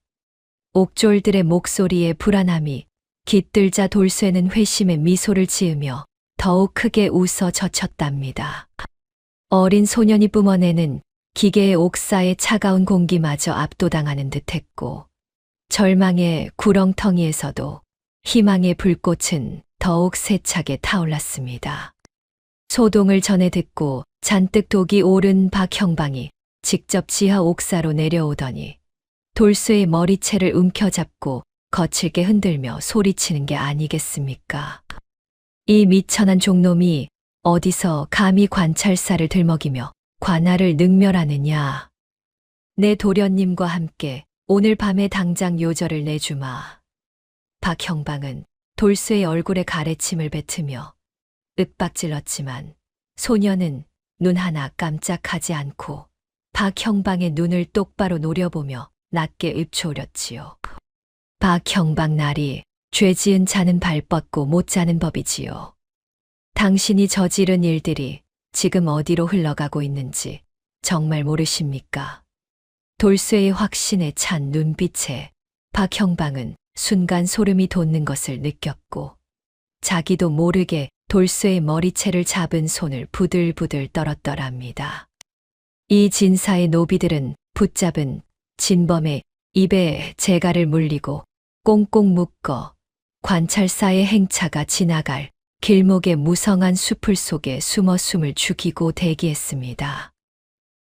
옥졸들의 목소리에 불안함이 깃들자 돌쇠는 회심의 미소를 지으며 더욱 크게 웃어 젖혔답니다. 어린 소년이 뿜어내는 기계의 옥사의 차가운 공기마저 압도당하는 듯했고 절망의 구렁텅이에서도 희망의 불꽃은 더욱 세차게 타올랐습니다. 소동을 전해 듣고 잔뜩 독이 오른 박형방이 직접 지하 옥사로 내려오더니 돌쇠의 머리채를 움켜잡고 거칠게 흔들며 소리치는 게 아니겠습니까? 이 미천한 종놈이 어디서 감히 관찰사를 들먹이며 관할을 능멸하느냐. 내 도련님과 함께 오늘 밤에 당장 요절을 내주마. 박형방은 돌쇠의 얼굴에 가래침을 뱉으며 윽박질렀지만 소녀는 눈 하나 깜짝하지 않고 박형방의 눈을 똑바로 노려보며 낮게 읊조렸지요. 박형방 나리, 죄 지은 자는 발 뻗고 못 자는 법이지요. 당신이 저지른 일들이 지금 어디로 흘러가고 있는지 정말 모르십니까? 돌쇠의 확신에 찬 눈빛에 박형방은 순간 소름이 돋는 것을 느꼈고 자기도 모르게 돌쇠의 머리채를 잡은 손을 부들부들 떨었더랍니다. 이 진사의 노비들은 붙잡은 진범의 입에 재갈을 물리고 꽁꽁 묶어 관찰사의 행차가 지나갈 길목의 무성한 수풀 속에 숨어 숨을 죽이고 대기했습니다.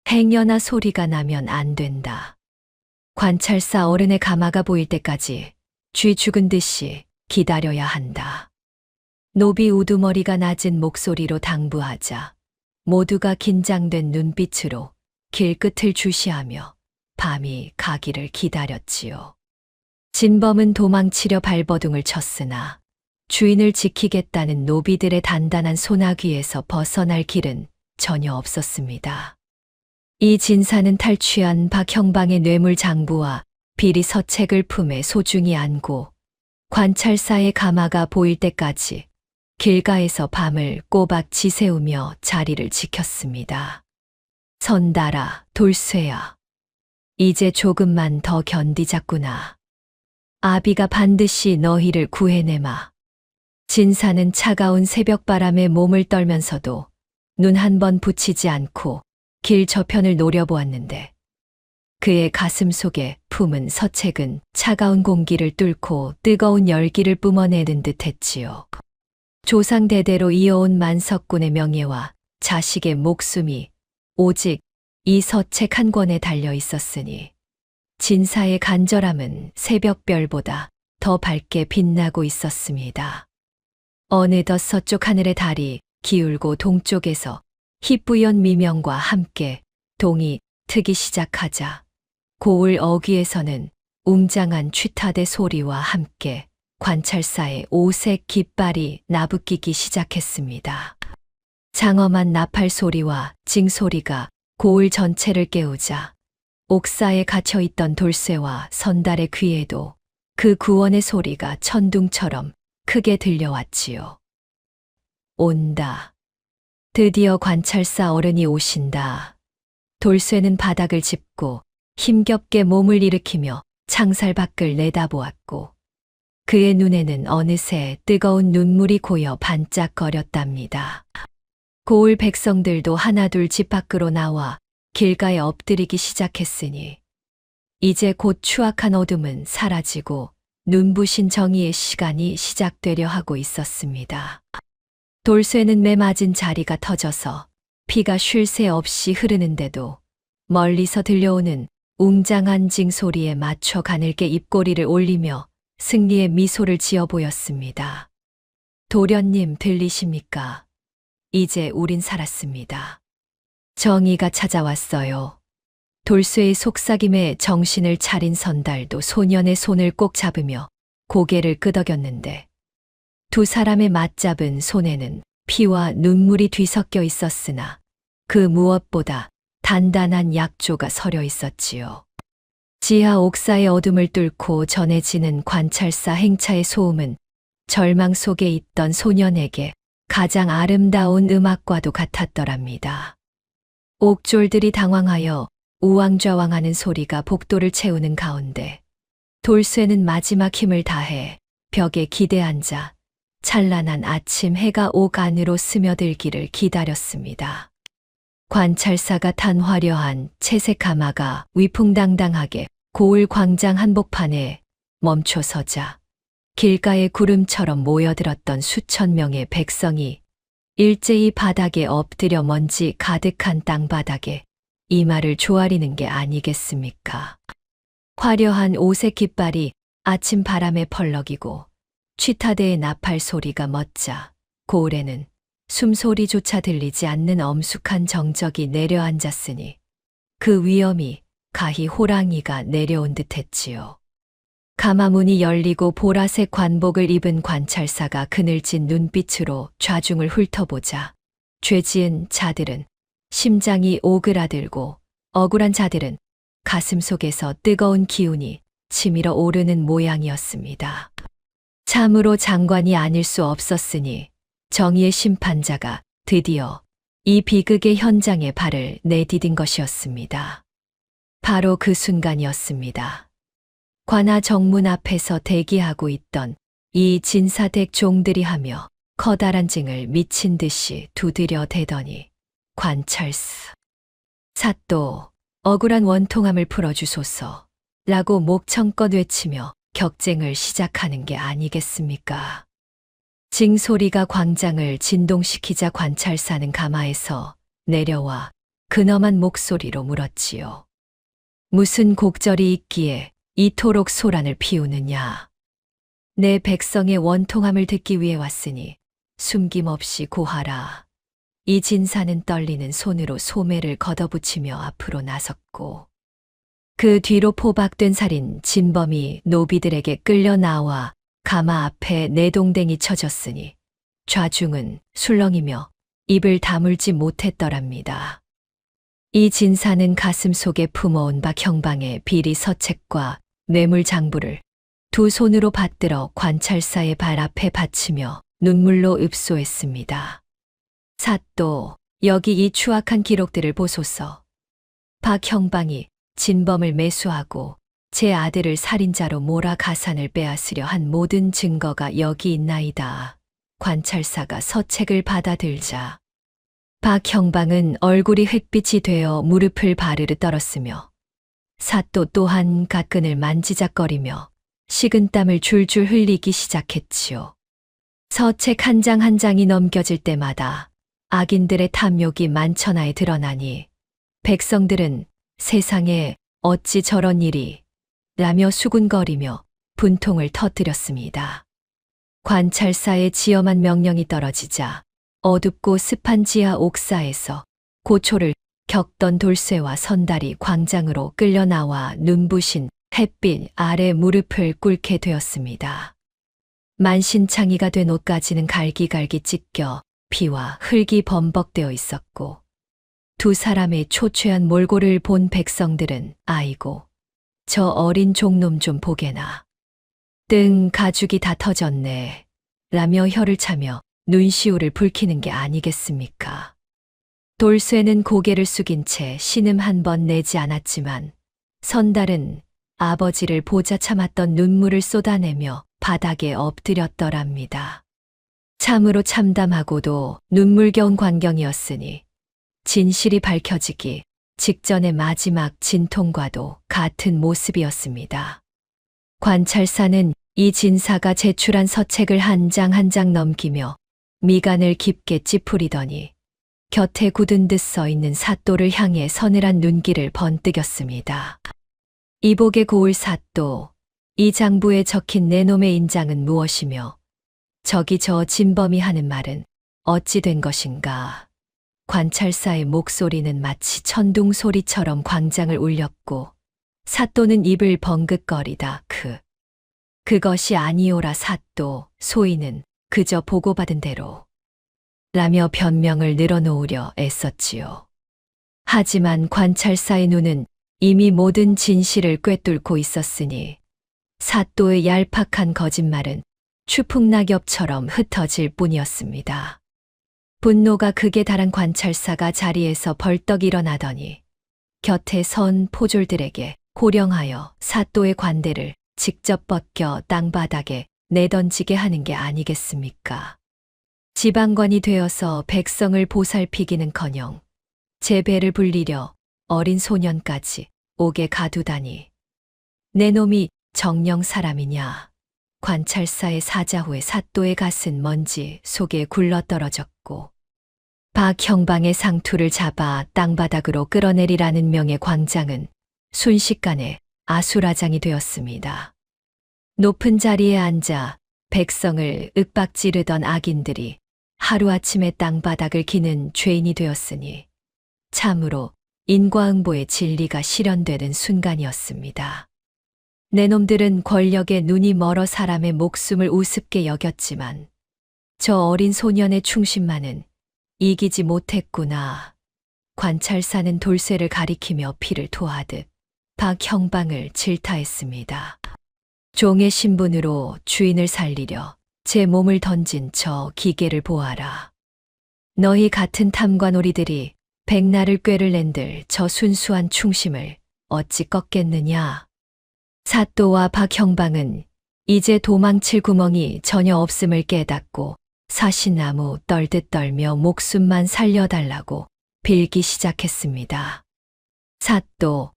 행여나 소리가 나면 안 된다. 관찰사 어른의 가마가 보일 때까지 쥐 죽은 듯이 기다려야 한다. 노비 우두머리가 낮은 목소리로 당부하자 모두가 긴장된 눈빛으로 길끝을 주시하며 밤이 가기를 기다렸지요. 진범은 도망치려 발버둥을 쳤으나 주인을 지키겠다는 노비들의 단단한 소나귀에서 벗어날 길은 전혀 없었습니다. 이 진사는 탈취한 박형방의 뇌물 장부와 비리 서책을 품에 소중히 안고 관찰사의 가마가 보일 때까지 길가에서 밤을 꼬박 지새우며 자리를 지켰습니다. 선달아, 돌쇠야. 이제 조금만 더 견디자꾸나. 아비가 반드시 너희를 구해내마. 진사는 차가운 새벽바람에 몸을 떨면서도 눈 한 번 붙이지 않고 길 저편을 노려보았는데 그의 가슴 속에 품은 서책은 차가운 공기를 뚫고 뜨거운 열기를 뿜어내는 듯 했지요. 조상 대대로 이어온 만석군의 명예와 자식의 목숨이 오직 이 서책 한 권에 달려 있었으니 진사의 간절함은 새벽별보다 더 밝게 빛나고 있었습니다. 어느덧 서쪽 하늘의 달이 기울고 동쪽에서 희뿌연 미명과 함께 동이 트기 시작하자 고을 어귀에서는 웅장한 취타대 소리와 함께 관찰사의 오색 깃발이 나부끼기 시작했습니다. 장엄한 나팔 소리와 징 소리가 고을 전체를 깨우자 옥사에 갇혀있던 돌쇠와 선달의 귀에도 그 구원의 소리가 천둥처럼 크게 들려왔지요. 온다. 드디어 관찰사 어른이 오신다. 돌쇠는 바닥을 짚고 힘겹게 몸을 일으키며 창살 밖을 내다보았고 그의 눈에는 어느새 뜨거운 눈물이 고여 반짝거렸답니다. 고을 백성들도 하나둘 집 밖으로 나와 길가에 엎드리기 시작했으니 이제 곧 추악한 어둠은 사라지고 눈부신 정의의 시간이 시작되려 하고 있었습니다. 돌쇠는 매맞은 자리가 터져서 피가 쉴 새 없이 흐르는데도 멀리서 들려오는 웅장한 징소리에 맞춰 가늘게 입꼬리를 올리며 승리의 미소를 지어 보였습니다. 도련님 들리십니까? 이제 우린 살았습니다. 정의가 찾아왔어요. 돌쇠의 속삭임에 정신을 차린 선달도 소년의 손을 꼭 잡으며 고개를 끄덕였는데 두 사람의 맞잡은 손에는 피와 눈물이 뒤섞여 있었으나 그 무엇보다 단단한 약조가 서려 있었지요. 지하 옥사의 어둠을 뚫고 전해지는 관찰사 행차의 소음은 절망 속에 있던 소년에게 가장 아름다운 음악과도 같았더랍니다. 옥졸들이 당황하여 우왕좌왕하는 소리가 복도를 채우는 가운데 돌쇠는 마지막 힘을 다해 벽에 기대앉아 찬란한 아침 해가 옥 안으로 스며들기를 기다렸습니다. 관찰사가 탄 화려한 채색 가마가 위풍당당하게 고을 광장 한복판에 멈춰서자 길가에 구름처럼 모여들었던 수천 명의 백성이 일제히 바닥에 엎드려 먼지 가득한 땅바닥에 이마를 조아리는 게 아니겠습니까? 화려한 오색 깃발이 아침 바람에 펄럭이고 취타대의 나팔 소리가 멎자 고을에는 숨소리조차 들리지 않는 엄숙한 정적이 내려앉았으니 그 위엄이 가히 호랑이가 내려온 듯했지요. 가마문이 열리고 보라색 관복을 입은 관찰사가 그늘진 눈빛으로 좌중을 훑어보자 죄지은 자들은 심장이 오그라들고 억울한 자들은 가슴 속에서 뜨거운 기운이 치밀어 오르는 모양이었습니다. 참으로 장관이 아닐 수 없었으니 정의의 심판자가 드디어 이 비극의 현장에 발을 내디딘 것이었습니다. 바로 그 순간이었습니다. 관아 정문 앞에서 대기하고 있던 이 진사댁 종들이 하며 커다란 징을 미친 듯이 두드려 대더니 관찰스 사또 억울한 원통함을 풀어주소서 라고 목청껏 외치며 격쟁을 시작하는 게 아니겠습니까? 징소리가 광장을 진동시키자 관찰사는 가마에서 내려와 근엄한 목소리로 물었지요. 무슨 곡절이 있기에 이토록 소란을 피우느냐? 내 백성의 원통함을 듣기 위해 왔으니 숨김없이 고하라. 이 진사는 떨리는 손으로 소매를 걷어붙이며 앞으로 나섰고 그 뒤로 포박된 살인 진범이 노비들에게 끌려 나와 가마 앞에 내동댕이 쳐졌으니 좌중은 술렁이며 입을 다물지 못했더랍니다. 이 진사는 가슴 속에 품어온 박형방의 비리 서책과 뇌물 장부를 두 손으로 받들어 관찰사의 발 앞에 받치며 눈물로 읍소했습니다. 사또, 여기 이 추악한 기록들을 보소서. 박형방이 진범을 매수하고 제 아들을 살인자로 몰아 가산을 빼앗으려 한 모든 증거가 여기 있나이다. 관찰사가 서책을 받아들자 박형방은 얼굴이 햇빛이 되어 무릎을 바르르 떨었으며 사또 또한 가끈을 만지작거리며 식은땀을 줄줄 흘리기 시작했지요. 서책 한 장 한 장이 넘겨질 때마다 악인들의 탐욕이 만천하에 드러나니 백성들은 세상에 어찌 저런 일이 라며 수군거리며 분통을 터뜨렸습니다. 관찰사의 지엄한 명령이 떨어지자 어둡고 습한 지하 옥사에서 고초를 겪던 돌쇠와 선달이 광장으로 끌려나와 눈부신 햇빛 아래 무릎을 꿇게 되었습니다. 만신창이가 된 옷가지는 갈기갈기 찢겨 피와 흙이 범벅되어 있었고 두 사람의 초췌한 몰골을 본 백성들은 아이고 저 어린 종놈 좀 보게나. 등 가죽이 다 터졌네 라며 혀를 차며 눈시울을 붉히는 게 아니겠습니까? 돌쇠는 고개를 숙인 채 신음 한 번 내지 않았지만 선달은 아버지를 보자 참았던 눈물을 쏟아내며 바닥에 엎드렸더랍니다. 참으로 참담하고도 눈물겨운 광경이었으니 진실이 밝혀지기 직전의 마지막 진통과도 같은 모습이었습니다. 관찰사는 이 진사가 제출한 서책을 한 장 한 장 넘기며 미간을 깊게 찌푸리더니 곁에 굳은 듯 서 있는 사또를 향해 서늘한 눈길을 번뜩였습니다. 이복의 고을 사또, 이 장부에 적힌 내 놈의 인장은 무엇이며 저기 저 진범이 하는 말은 어찌 된 것인가. 관찰사의 목소리는 마치 천둥 소리처럼 광장을 울렸고 사또는 입을 벙긋거리다 그것이 아니오라 사또, 소인은 그저 보고받은 대로 라며 변명을 늘어놓으려 애썼지요. 하지만 관찰사의 눈은 이미 모든 진실을 꿰뚫고 있었으니 사또의 얄팍한 거짓말은 추풍낙엽처럼 흩어질 뿐이었습니다. 분노가 극에 달한 관찰사가 자리에서 벌떡 일어나더니 곁에 선 포졸들에게 호령하여 사또의 관대를 직접 벗겨 땅바닥에 내던지게 하는 게 아니겠습니까? 지방관이 되어서 백성을 보살피기는커녕 제 배를 불리려 어린 소년까지 옥에 가두다니 내 놈이 정령 사람이냐. 관찰사의 사자 후에 사또의 갓은 먼지 속에 굴러떨어졌고 박형방의 상투를 잡아 땅바닥으로 끌어내리라는 명의 광장은 순식간에 아수라장이 되었습니다. 높은 자리에 앉아 백성을 윽박지르던 악인들이 하루아침에 땅바닥을 기는 죄인이 되었으니 참으로 인과응보의 진리가 실현되는 순간이었습니다. 내 놈들은 권력에 눈이 멀어 사람의 목숨을 우습게 여겼지만 저 어린 소년의 충심만은 이기지 못했구나. 관찰사는 돌쇠를 가리키며 피를 토하듯 박형방을 질타했습니다. 종의 신분으로 주인을 살리려 제 몸을 던진 저 기계를 보아라. 너희 같은 탐관오리들이 백날을 꾀를 낸들 저 순수한 충심을 어찌 꺾겠느냐. 사또와 박형방은 이제 도망칠 구멍이 전혀 없음을 깨닫고 사시나무 떨듯 떨며 목숨만 살려달라고 빌기 시작했습니다. 사또,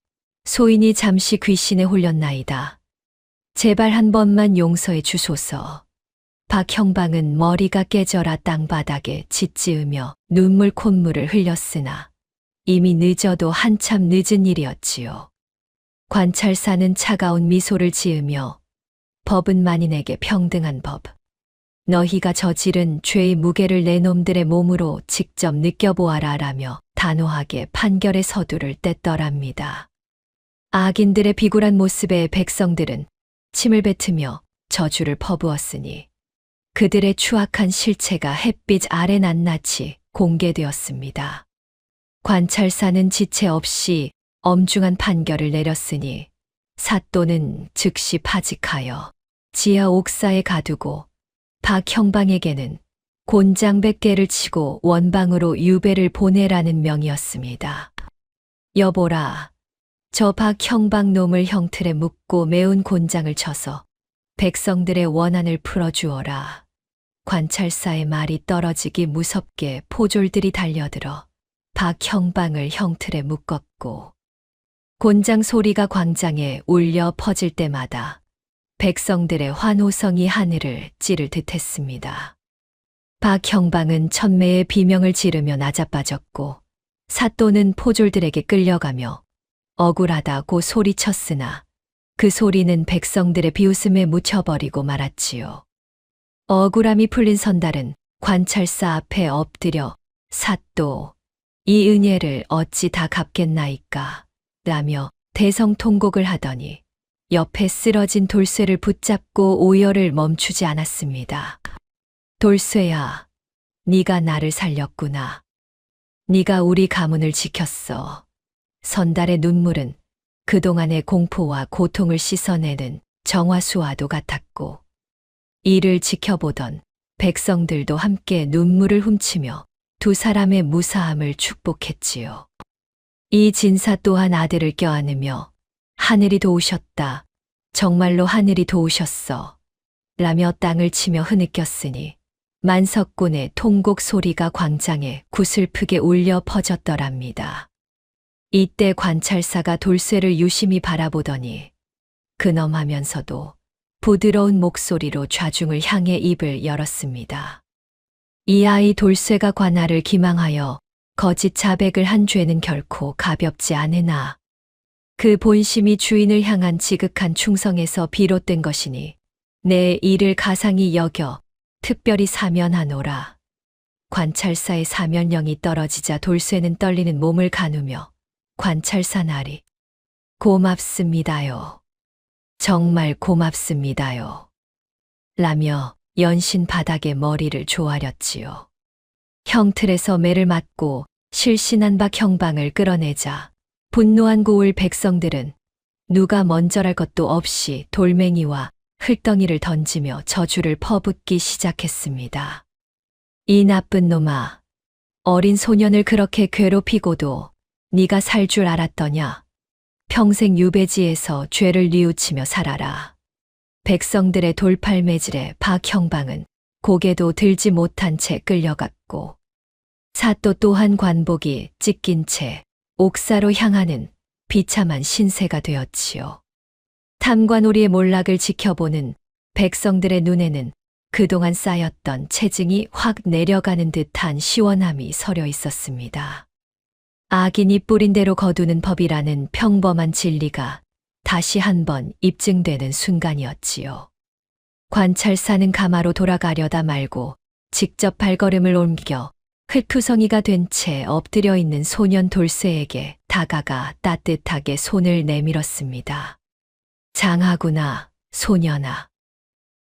소인이 잠시 귀신에 홀렸나이다. 제발 한 번만 용서해 주소서. 박형방은 머리가 깨져라 땅바닥에 짓지으며 눈물 콧물을 흘렸으나 이미 늦어도 한참 늦은 일이었지요. 관찰사는 차가운 미소를 지으며 법은 만인에게 평등한 법. 너희가 저지른 죄의 무게를 내 놈들의 몸으로 직접 느껴보아라 라며 단호하게 판결의 서두를 뗐더랍니다. 악인들의 비굴한 모습에 백성들은 침을 뱉으며 저주를 퍼부었으니 그들의 추악한 실체가 햇빛 아래 낱낱이 공개되었습니다. 관찰사는 지체 없이 엄중한 판결을 내렸으니 사또는 즉시 파직하여 지하 옥사에 가두고 박형방에게는 곤장 100개를 치고 원방으로 유배를 보내라는 명이었습니다. 여보라, 저 박형방 놈을 형틀에 묶고 매운 곤장을 쳐서 백성들의 원한을 풀어주어라. 관찰사의 말이 떨어지기 무섭게 포졸들이 달려들어 박형방을 형틀에 묶었고 곤장 소리가 광장에 울려 퍼질 때마다 백성들의 환호성이 하늘을 찌를 듯했습니다. 박형방은 천매의 비명을 지르며 나자빠졌고 사또는 포졸들에게 끌려가며 억울하다고 소리쳤으나 그 소리는 백성들의 비웃음에 묻혀버리고 말았지요. 억울함이 풀린 선달은 관찰사 앞에 엎드려 사또, 이 은혜를 어찌 다 갚겠나이까 라며 대성통곡을 하더니 옆에 쓰러진 돌쇠를 붙잡고 오열을 멈추지 않았습니다. 돌쇠야, 네가 나를 살렸구나. 네가 우리 가문을 지켰어. 선달의 눈물은 그동안의 공포와 고통을 씻어내는 정화수와도 같았고 이를 지켜보던 백성들도 함께 눈물을 훔치며 두 사람의 무사함을 축복했지요. 이 진사 또한 아들을 껴안으며 하늘이 도우셨다. 정말로 하늘이 도우셨어. 라며 땅을 치며 흐느꼈으니 만석군의 통곡 소리가 광장에 구슬프게 울려 퍼졌더랍니다. 이때 관찰사가 돌쇠를 유심히 바라보더니 근엄하면서도 부드러운 목소리로 좌중을 향해 입을 열었습니다. 이 아이 돌쇠가 관아를 기망하여 거짓 자백을 한 죄는 결코 가볍지 않으나 그 본심이 주인을 향한 지극한 충성에서 비롯된 것이니 내 이를 가상히 여겨 특별히 사면하노라. 관찰사의 사면령이 떨어지자 돌쇠는 떨리는 몸을 가누며 관찰사 나리 고맙습니다요. 정말 고맙습니다요. 라며 연신 바닥에 머리를 조아렸지요. 형틀에서 매를 맞고 실신한 박형방을 끌어내자 분노한 고을 백성들은 누가 먼저랄 것도 없이 돌멩이와 흘덩이를 던지며 저주를 퍼붓기 시작했습니다. 이 나쁜 놈아, 어린 소년을 그렇게 괴롭히고도 네가 살 줄 알았더냐? 평생 유배지에서 죄를 뉘우치며 살아라. 백성들의 돌팔매질에 박형방은 고개도 들지 못한 채 끌려갔고 사또 또한 관복이 찢긴 채 옥사로 향하는 비참한 신세가 되었지요. 탐관오리의 몰락을 지켜보는 백성들의 눈에는 그동안 쌓였던 체증이 확 내려가는 듯한 시원함이 서려 있었습니다. 악인이 뿌린 대로 거두는 법이라는 평범한 진리가 다시 한번 입증되는 순간이었지요. 관찰사는 가마로 돌아가려다 말고 직접 발걸음을 옮겨 흙투성이가 된 채 엎드려 있는 소년 돌쇠에게 다가가 따뜻하게 손을 내밀었습니다. 장하구나, 소년아.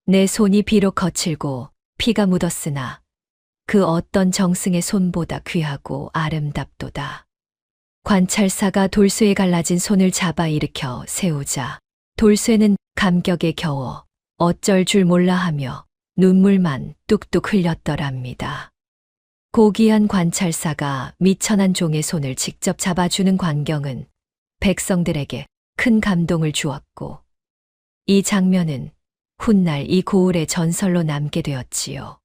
내 손이 비록 거칠고 피가 묻었으나 그 어떤 정승의 손보다 귀하고 아름답도다. 관찰사가 돌쇠에 갈라진 손을 잡아 일으켜 세우자 돌쇠는 감격에 겨워 어쩔 줄 몰라 하며 눈물만 뚝뚝 흘렸더랍니다. 고귀한 관찰사가 미천한 종의 손을 직접 잡아주는 광경은 백성들에게 큰 감동을 주었고 이 장면은 훗날 이 고을의 전설로 남게 되었지요.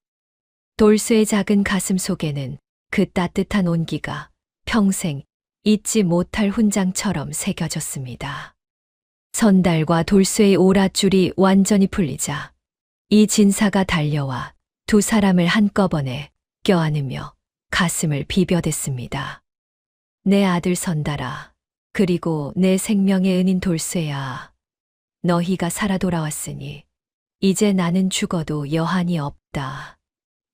돌쇠의 작은 가슴 속에는 그 따뜻한 온기가 평생 잊지 못할 훈장처럼 새겨졌습니다. 선달과 돌쇠의 오랏줄이 완전히 풀리자 이 진사가 달려와 두 사람을 한꺼번에 껴안으며 가슴을 비벼댔습니다. 내 아들 선달아, 그리고 내 생명의 은인 돌쇠야. 너희가 살아 돌아왔으니 이제 나는 죽어도 여한이 없다.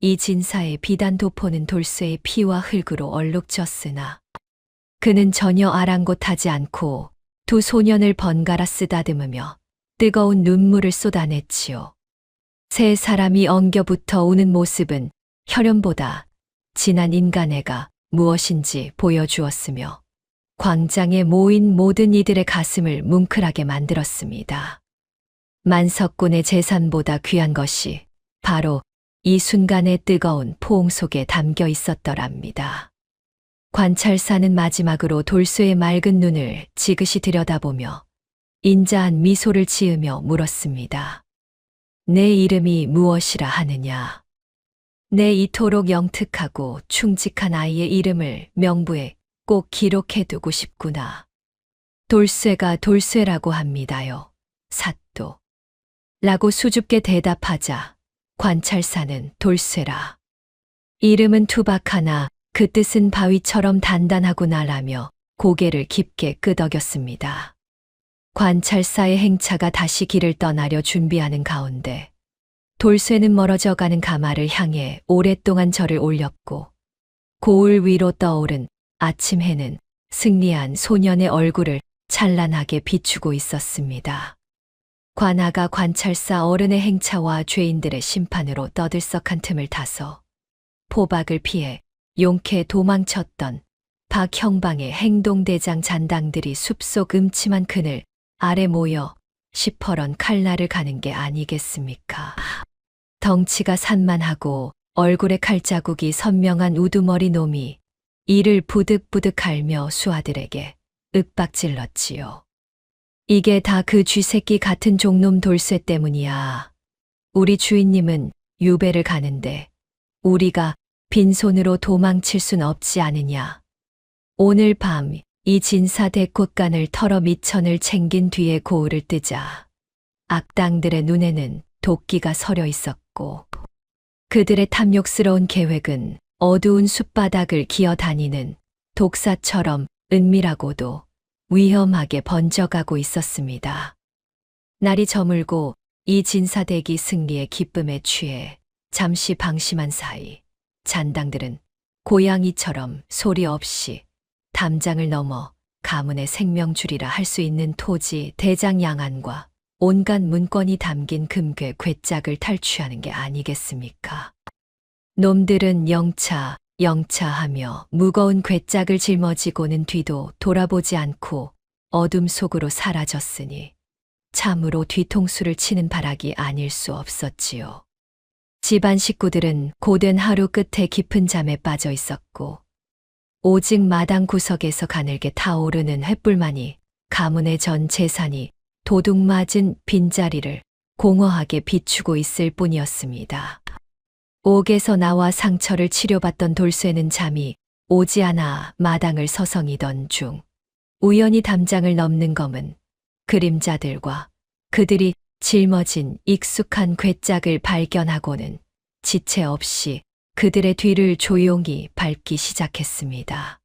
이 진사의 비단 도포는 돌쇠의 피와 흙으로 얼룩졌으나 그는 전혀 아랑곳하지 않고 두 소년을 번갈아 쓰다듬으며 뜨거운 눈물을 쏟아냈지요. 세 사람이 엉겨붙어 우는 모습은 혈연보다 진한 인간애가 무엇인지 보여주었으며 광장에 모인 모든 이들의 가슴을 뭉클하게 만들었습니다. 만석군의 재산보다 귀한 것이 바로 이 순간의 뜨거운 포옹 속에 담겨 있었더랍니다. 관찰사는 마지막으로 돌쇠의 맑은 눈을 지그시 들여다보며 인자한 미소를 지으며 물었습니다. 내 이름이 무엇이라 하느냐? 내 이토록 영특하고 충직한 아이의 이름을 명부에 꼭 기록해두고 싶구나. 돌쇠가 돌쇠라고 합니다요. 사또. 라고 수줍게 대답하자 관찰사는 돌쇠라. 이름은 투박하나 그 뜻은 바위처럼 단단하구나라며 고개를 깊게 끄덕였습니다. 관찰사의 행차가 다시 길을 떠나려 준비하는 가운데 돌쇠는 멀어져 가는 가마를 향해 오랫동안 절을 올렸고 고을 위로 떠오른 아침 해는 승리한 소년의 얼굴을 찬란하게 비추고 있었습니다. 관아가 관찰사 어른의 행차와 죄인들의 심판으로 떠들썩한 틈을 타서 포박을 피해 용케 도망쳤던 박형방의 행동대장 잔당들이 숲속 음침한 그늘 아래 모여 시퍼런 칼날을 가는 게 아니겠습니까? 덩치가 산만하고 얼굴에 칼자국이 선명한 우두머리 놈이 이를 부득부득 갈며 수아들에게 윽박질렀지요. 이게 다 그 쥐새끼 같은 종놈 돌쇠 때문이야. 우리 주인님은 유배를 가는데 우리가 빈손으로 도망칠 순 없지 않으냐. 오늘 밤 이 진사 대꽃간을 털어 미천을 챙긴 뒤에 고을을 뜨자 악당들의 눈에는 도끼가 서려 있었고 그들의 탐욕스러운 계획은 어두운 숲바닥을 기어다니는 독사처럼 은밀하고도 위험하게 번져가고 있었습니다. 날이 저물고 이 진사대기 승리의 기쁨에 취해 잠시 방심한 사이 잔당들은 고양이처럼 소리 없이 담장을 넘어 가문의 생명줄이라 할 수 있는 토지 대장 양안과 온갖 문건이 담긴 금괴 괴짝을 탈취하는 게 아니겠습니까? 놈들은 영차 하며 무거운 괴짝을 짊어지고는 뒤도 돌아보지 않고 어둠 속으로 사라졌으니 참으로 뒤통수를 치는 바락이 아닐 수 없었지요. 집안 식구들은 고된 하루 끝에 깊은 잠에 빠져 있었고 오직 마당 구석에서 가늘게 타오르는 횃불만이 가문의 전 재산이 도둑 맞은 빈자리를 공허하게 비추고 있을 뿐이었습니다. 옥에서 나와 상처를 치료받던 돌쇠는 잠이 오지 않아 마당을 서성이던 중 우연히 담장을 넘는 검은 그림자들과 그들이 짊어진 익숙한 괴짝을 발견하고는 지체 없이 그들의 뒤를 조용히 밟기 시작했습니다.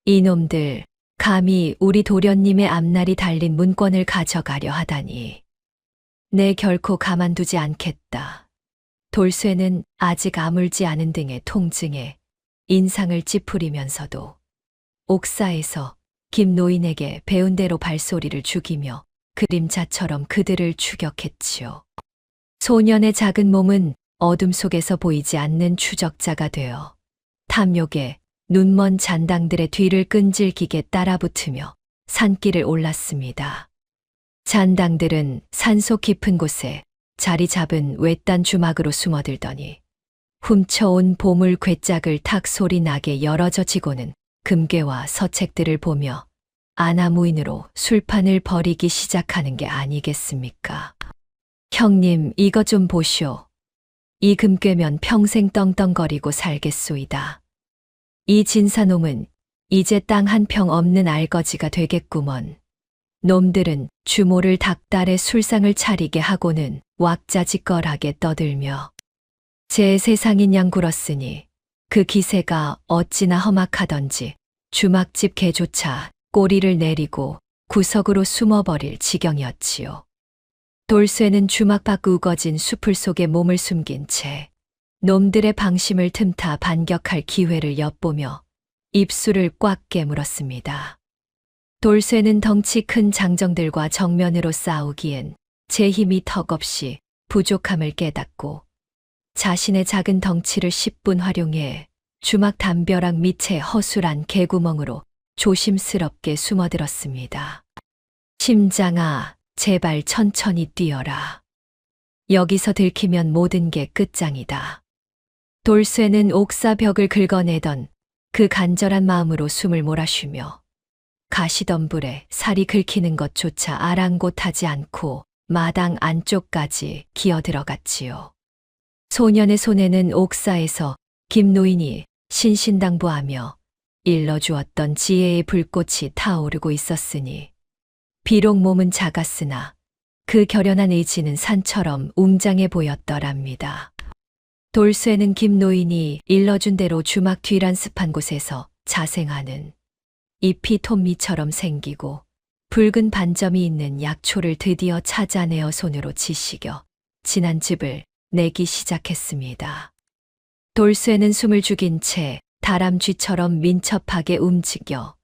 이놈들, 감히 우리 도련님의 앞날이 달린 문권을 가져가려 하다니. 내 결코 가만두지 않겠다. 돌쇠는 아직 아물지 않은 등의 통증에 인상을 찌푸리면서도 옥사에서 김노인에게 배운 대로 발소리를 죽이며 그림자처럼 그들을 추격했지요. 소년의 작은 몸은 어둠 속에서 보이지 않는 추적자가 되어 탐욕에 눈먼 잔당들의 뒤를 끈질기게 따라붙으며 산길을 올랐습니다. 잔당들은 산속 깊은 곳에 자리 잡은 외딴 주막으로 숨어들더니 훔쳐온 보물 괴짝을 탁 소리 나게 열어젖히고는 금괴와 서책들을 보며 아나무인으로 술판을 벌이기 시작하는 게 아니겠습니까? 형님, 이거 좀 보시오. 이 금괴면 평생 떵떵거리고 살겠소이다. 이 진사놈은 이제 땅 한 평 없는 알거지가 되겠구먼. 놈들은 주모를 닭달에 술상을 차리게 하고는 왁자지껄하게 떠들며 제 세상인 양 굴었으니 그 기세가 어찌나 험악하던지 주막집 개조차 꼬리를 내리고 구석으로 숨어버릴 지경이었지요. 돌쇠는 주막 밖 우거진 수풀 속에 몸을 숨긴 채 놈들의 방심을 틈타 반격할 기회를 엿보며 입술을 꽉 깨물었습니다. 돌쇠는 덩치 큰 장정들과 정면으로 싸우기엔 제 힘이 턱없이 부족함을 깨닫고 자신의 작은 덩치를 10분 활용해 주막 담벼락 밑에 허술한 개구멍으로 조심스럽게 숨어들었습니다. 심장아, 제발 천천히 뛰어라. 여기서 들키면 모든 게 끝장이다. 돌쇠는 옥사벽을 긁어내던 그 간절한 마음으로 숨을 몰아쉬며 가시덤불에 살이 긁히는 것조차 아랑곳하지 않고 마당 안쪽까지 기어들어갔지요. 소년의 손에는 옥사에서 김노인이 신신당부하며 일러주었던 지혜의 불꽃이 타오르고 있었으니 비록 몸은 작았으나 그 결연한 의지는 산처럼 웅장해 보였더랍니다. 돌쇠는 김 노인이 일러준 대로 주막 뒤란습한 곳에서 자생하는 잎이 톱니처럼 생기고 붉은 반점이 있는 약초를 드디어 찾아내어 손으로 지시겨 진한 즙을 내기 시작했습니다. 돌쇠는 숨을 죽인 채 다람쥐처럼 민첩하게 움직여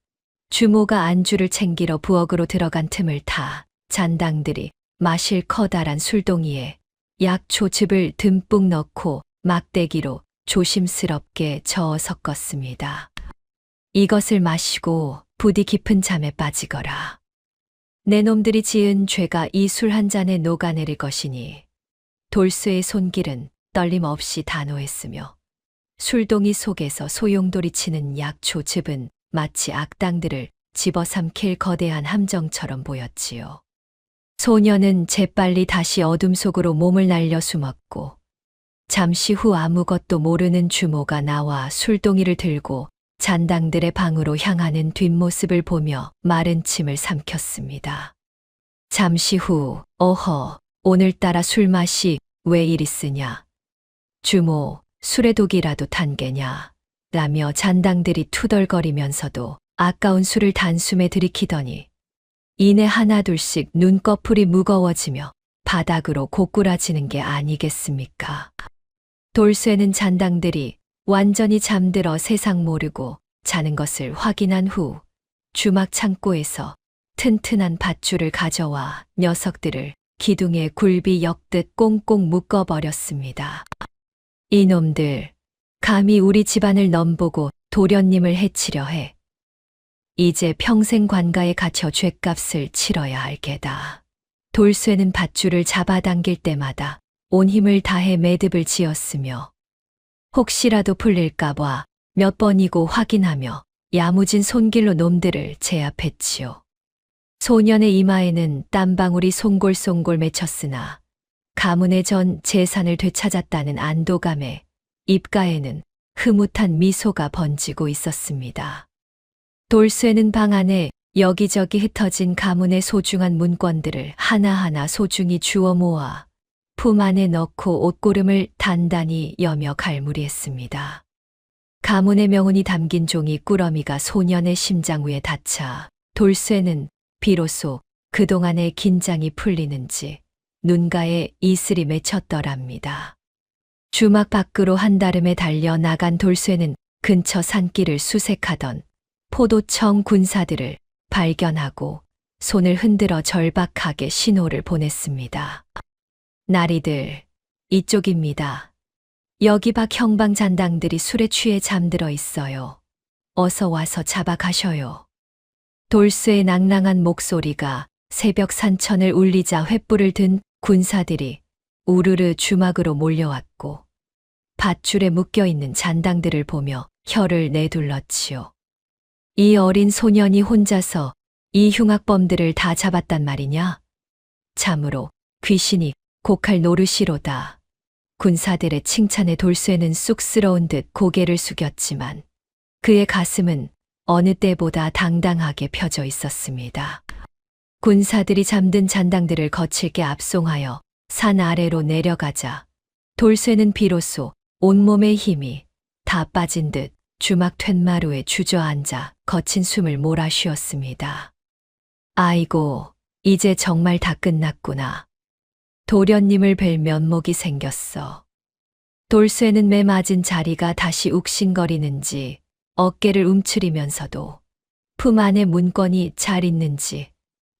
주모가 안주를 챙기러 부엌으로 들어간 틈을 타 잔당들이 마실 커다란 술동이에 약초즙을 듬뿍 넣고 막대기로 조심스럽게 저어 섞었습니다. 이것을 마시고 부디 깊은 잠에 빠지거라. 내 놈들이 지은 죄가 이 술 한 잔에 녹아내릴 것이니 돌쇠의 손길은 떨림없이 단호했으며 술동이 속에서 소용돌이치는 약초즙은 마치 악당들을 집어삼킬 거대한 함정처럼 보였지요. 소녀는 재빨리 다시 어둠 속으로 몸을 날려 숨었고 잠시 후 아무것도 모르는 주모가 나와 술동이를 들고 잔당들의 방으로 향하는 뒷모습을 보며 마른 침을 삼켰습니다. 잠시 후 어허, 오늘따라 술맛이 왜 이리 쓰냐. 주모, 술의 독이라도 탄 게냐. 라며 잔당들이 투덜거리면서도 아까운 술을 단숨에 들이키더니 이내 하나둘씩 눈꺼풀이 무거워지며 바닥으로 고꾸라지는 게 아니겠습니까? 돌쇠는 잔당들이 완전히 잠들어 세상 모르고 자는 것을 확인한 후 주막 창고에서 튼튼한 밧줄을 가져와 녀석들을 기둥에 굴비 엮듯 꽁꽁 묶어버렸습니다. 이놈들, 감히 우리 집안을 넘보고 도련님을 해치려 해. 이제 평생 관가에 갇혀 죗값을 치러야 할 게다. 돌쇠는 밧줄을 잡아당길 때마다 온 힘을 다해 매듭을 지었으며 혹시라도 풀릴까봐 몇 번이고 확인하며 야무진 손길로 놈들을 제압했지요. 소년의 이마에는 땀방울이 송골송골 맺혔으나 가문의 전 재산을 되찾았다는 안도감에 입가에는 흐뭇한 미소가 번지고 있었습니다. 돌쇠는 방 안에 여기저기 흩어진 가문의 소중한 문권들을 하나하나 소중히 주워 모아 품 안에 넣고 옷고름을 단단히 여며 갈무리했습니다. 가문의 명운이 담긴 종이 꾸러미가 소년의 심장 위에 닿자 돌쇠는 비로소 그동안의 긴장이 풀리는지 눈가에 이슬이 맺혔더랍니다. 주막 밖으로 한달음에 달려 나간 돌쇠는 근처 산길을 수색하던 포도청 군사들을 발견하고 손을 흔들어 절박하게 신호를 보냈습니다. 나리들, 이쪽입니다. 여기 밖 형방 잔당들이 술에 취해 잠들어 있어요. 어서 와서 잡아가셔요. 돌쇠의 낭랑한 목소리가 새벽 산천을 울리자 횃불을 든 군사들이 우르르 주막으로 몰려왔고 밧줄에 묶여있는 잔당들을 보며 혀를 내둘렀지요. 이 어린 소년이 혼자서 이 흉악범들을 다 잡았단 말이냐? 참으로 귀신이 곡할 노릇이로다. 군사들의 칭찬에 돌쇠는 쑥스러운 듯 고개를 숙였지만 그의 가슴은 어느 때보다 당당하게 펴져 있었습니다. 군사들이 잠든 잔당들을 거칠게 압송하여 산 아래로 내려가자 돌쇠는 비로소 온몸의 힘이 다 빠진 듯 주막 툇마루에 주저앉아 거친 숨을 몰아쉬었습니다. 아이고, 이제 정말 다 끝났구나. 도련님을 뵐 면목이 생겼어. 돌쇠는 매맞은 자리가 다시 욱신거리는지 어깨를 움츠리면서도 품 안에 문건이 잘 있는지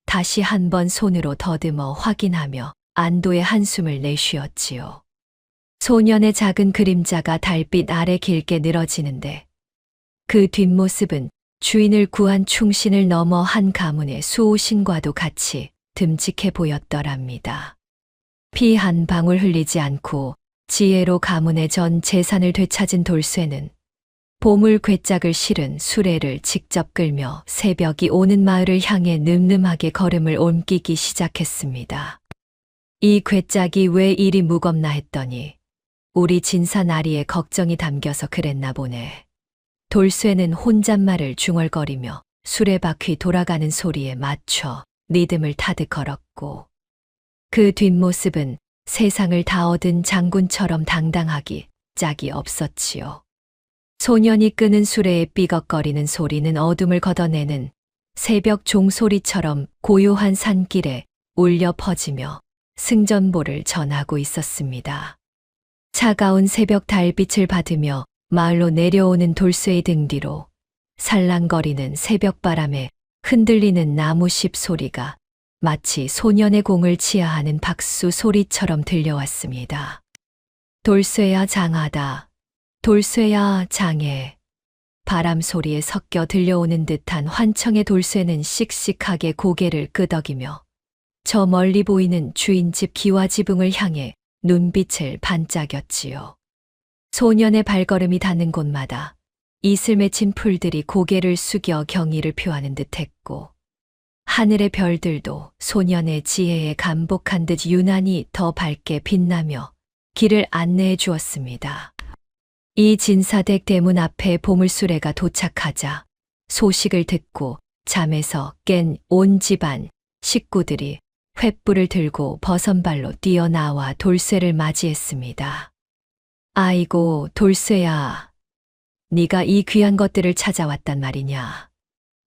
다시 한번 손으로 더듬어 확인하며 안도의 한숨을 내쉬었지요. 소년의 작은 그림자가 달빛 아래 길게 늘어지는데 그 뒷모습은 주인을 구한 충신을 넘어 한 가문의 수호신과도 같이 듬직해 보였더랍니다. 피 한 방울 흘리지 않고 지혜로 가문의 전 재산을 되찾은 돌쇠는 보물 괴짝을 실은 수레를 직접 끌며 새벽이 오는 마을을 향해 늠름하게 걸음을 옮기기 시작했습니다. 이 괴짝이 왜 이리 무겁나 했더니 우리 진사나리에 걱정이 담겨서 그랬나 보네. 돌쇠는 혼잣말을 중얼거리며 수레바퀴 돌아가는 소리에 맞춰 리듬을 타듯 걸었고 그 뒷모습은 세상을 다 얻은 장군처럼 당당하기 짝이 없었지요. 소년이 끄는 수레의 삐걱거리는 소리는 어둠을 걷어내는 새벽 종소리처럼 고요한 산길에 울려 퍼지며 승전보를 전하고 있었습니다. 차가운 새벽 달빛을 받으며 마을로 내려오는 돌쇠의 등 뒤로 살랑거리는 새벽바람에 흔들리는 나무십 소리가 마치 소년의 공을 치하하는 박수 소리처럼 들려왔습니다. 돌쇠야 장하다. 돌쇠야 장해. 바람 소리에 섞여 들려오는 듯한 환청의 돌쇠는 씩씩하게 고개를 끄덕이며 저 멀리 보이는 주인집 기와지붕을 향해 눈빛을 반짝였지요. 소년의 발걸음이 닿는 곳마다 이슬 맺힌 풀들이 고개를 숙여 경의를 표하는 듯했고 하늘의 별들도 소년의 지혜에 감복한 듯 유난히 더 밝게 빛나며 길을 안내해 주었습니다. 이 진사댁 대문 앞에 보물수레가 도착하자 소식을 듣고 잠에서 깬 온 집안 식구들이 횃불을 들고 버선발로 뛰어나와 돌쇠를 맞이했습니다. 아이고 돌쇠야, 네가 이 귀한 것들을 찾아왔단 말이냐.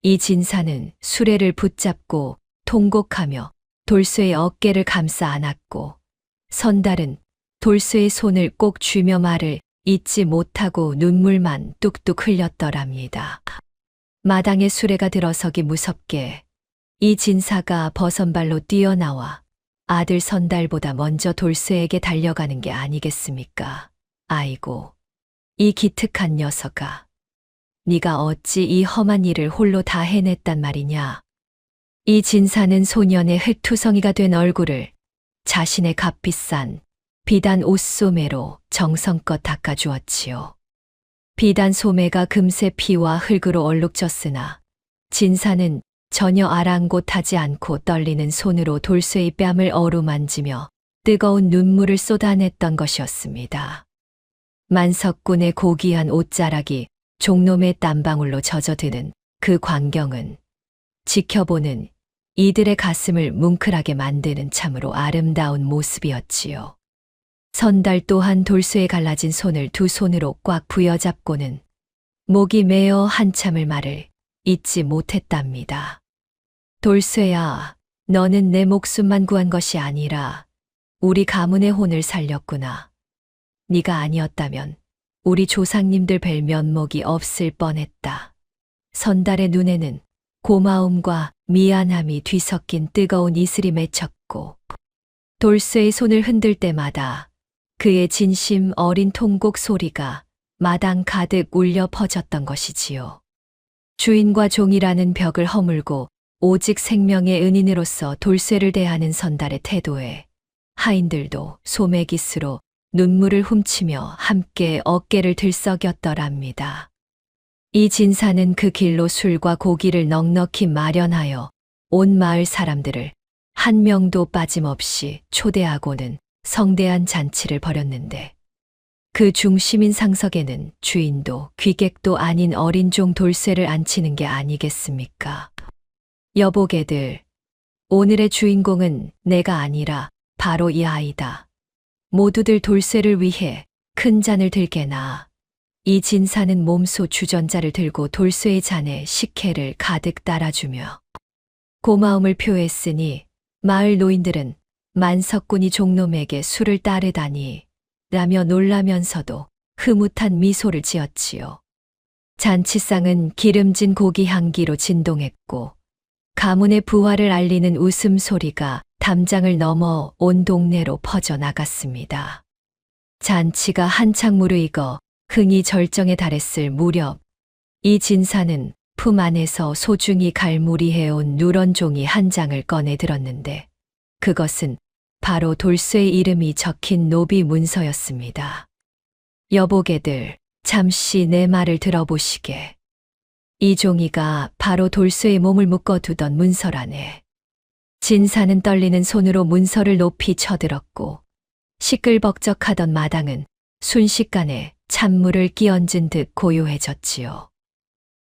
이 진사는 수레를 붙잡고 통곡하며 돌쇠의 어깨를 감싸 안았고 선달은 돌쇠의 손을 꼭 쥐며 말을 잊지 못하고 눈물만 뚝뚝 흘렸더랍니다. 마당에 수레가 들어서기 무섭게 이 진사가 버선발로 뛰어나와 아들 선달보다 먼저 돌쇠에게 달려가는 게 아니겠습니까? 아이고, 이 기특한 녀석아. 네가 어찌 이 험한 일을 홀로 다 해냈단 말이냐. 이 진사는 소년의 흙투성이가 된 얼굴을 자신의 값비싼 비단 옷소매로 정성껏 닦아주었지요. 비단 소매가 금세 피와 흙으로 얼룩졌으나 진사는 전혀 아랑곳하지 않고 떨리는 손으로 돌쇠의 뺨을 어루만지며 뜨거운 눈물을 쏟아냈던 것이었습니다. 만석군의 고귀한 옷자락이 종놈의 땀방울로 젖어드는 그 광경은 지켜보는 이들의 가슴을 뭉클하게 만드는 참으로 아름다운 모습이었지요. 선달 또한 돌쇠에 갈라진 손을 두 손으로 꽉 부여잡고는 목이 메어 한참을 말을 잊지 못했답니다. 돌쇠야, 너는 내 목숨만 구한 것이 아니라 우리 가문의 혼을 살렸구나. 네가 아니었다면 우리 조상님들 뵐 면목이 없을 뻔했다. 선달의 눈에는 고마움과 미안함이 뒤섞인 뜨거운 이슬이 맺혔고 돌쇠의 손을 흔들 때마다 그의 진심 어린 통곡 소리가 마당 가득 울려 퍼졌던 것이지요. 주인과 종이라는 벽을 허물고 오직 생명의 은인으로서 돌쇠를 대하는 선달의 태도에 하인들도 소매기스로 눈물을 훔치며 함께 어깨를 들썩였더랍니다. 이 진사는 그 길로 술과 고기를 넉넉히 마련하여 온 마을 사람들을 한 명도 빠짐없이 초대하고는 성대한 잔치를 벌였는데 그 중심인 상석에는 주인도 귀객도 아닌 어린 종 돌쇠를 앉히는 게 아니겠습니까? 여보게들, 오늘의 주인공은 내가 아니라 바로 이 아이다. 모두들 돌쇠를 위해 큰 잔을 들게나. 이 진사는 몸소 주전자를 들고 돌쇠의 잔에 식혜를 가득 따라주며 고마움을 표했으니 마을 노인들은 만석군이 종놈에게 술을 따르다니 라며 놀라면서도 흐뭇한 미소를 지었지요. 잔치상은 기름진 고기 향기로 진동했고 가문의 부활을 알리는 웃음소리가 담장을 넘어 온 동네로 퍼져나갔습니다. 잔치가 한창 무르익어 흥이 절정에 달했을 무렵 이 진사는 품 안에서 소중히 갈무리해온 누런 종이 한 장을 꺼내 들었는데 그것은 바로 돌쇠의 이름이 적힌 노비 문서였습니다. 여보게들, 잠시 내 말을 들어보시게. 이 종이가 바로 돌쇠의 몸을 묶어두던 문서라네. 진사는 떨리는 손으로 문서를 높이 쳐들었고 시끌벅적하던 마당은 순식간에 찬물을 끼얹은 듯 고요해졌지요.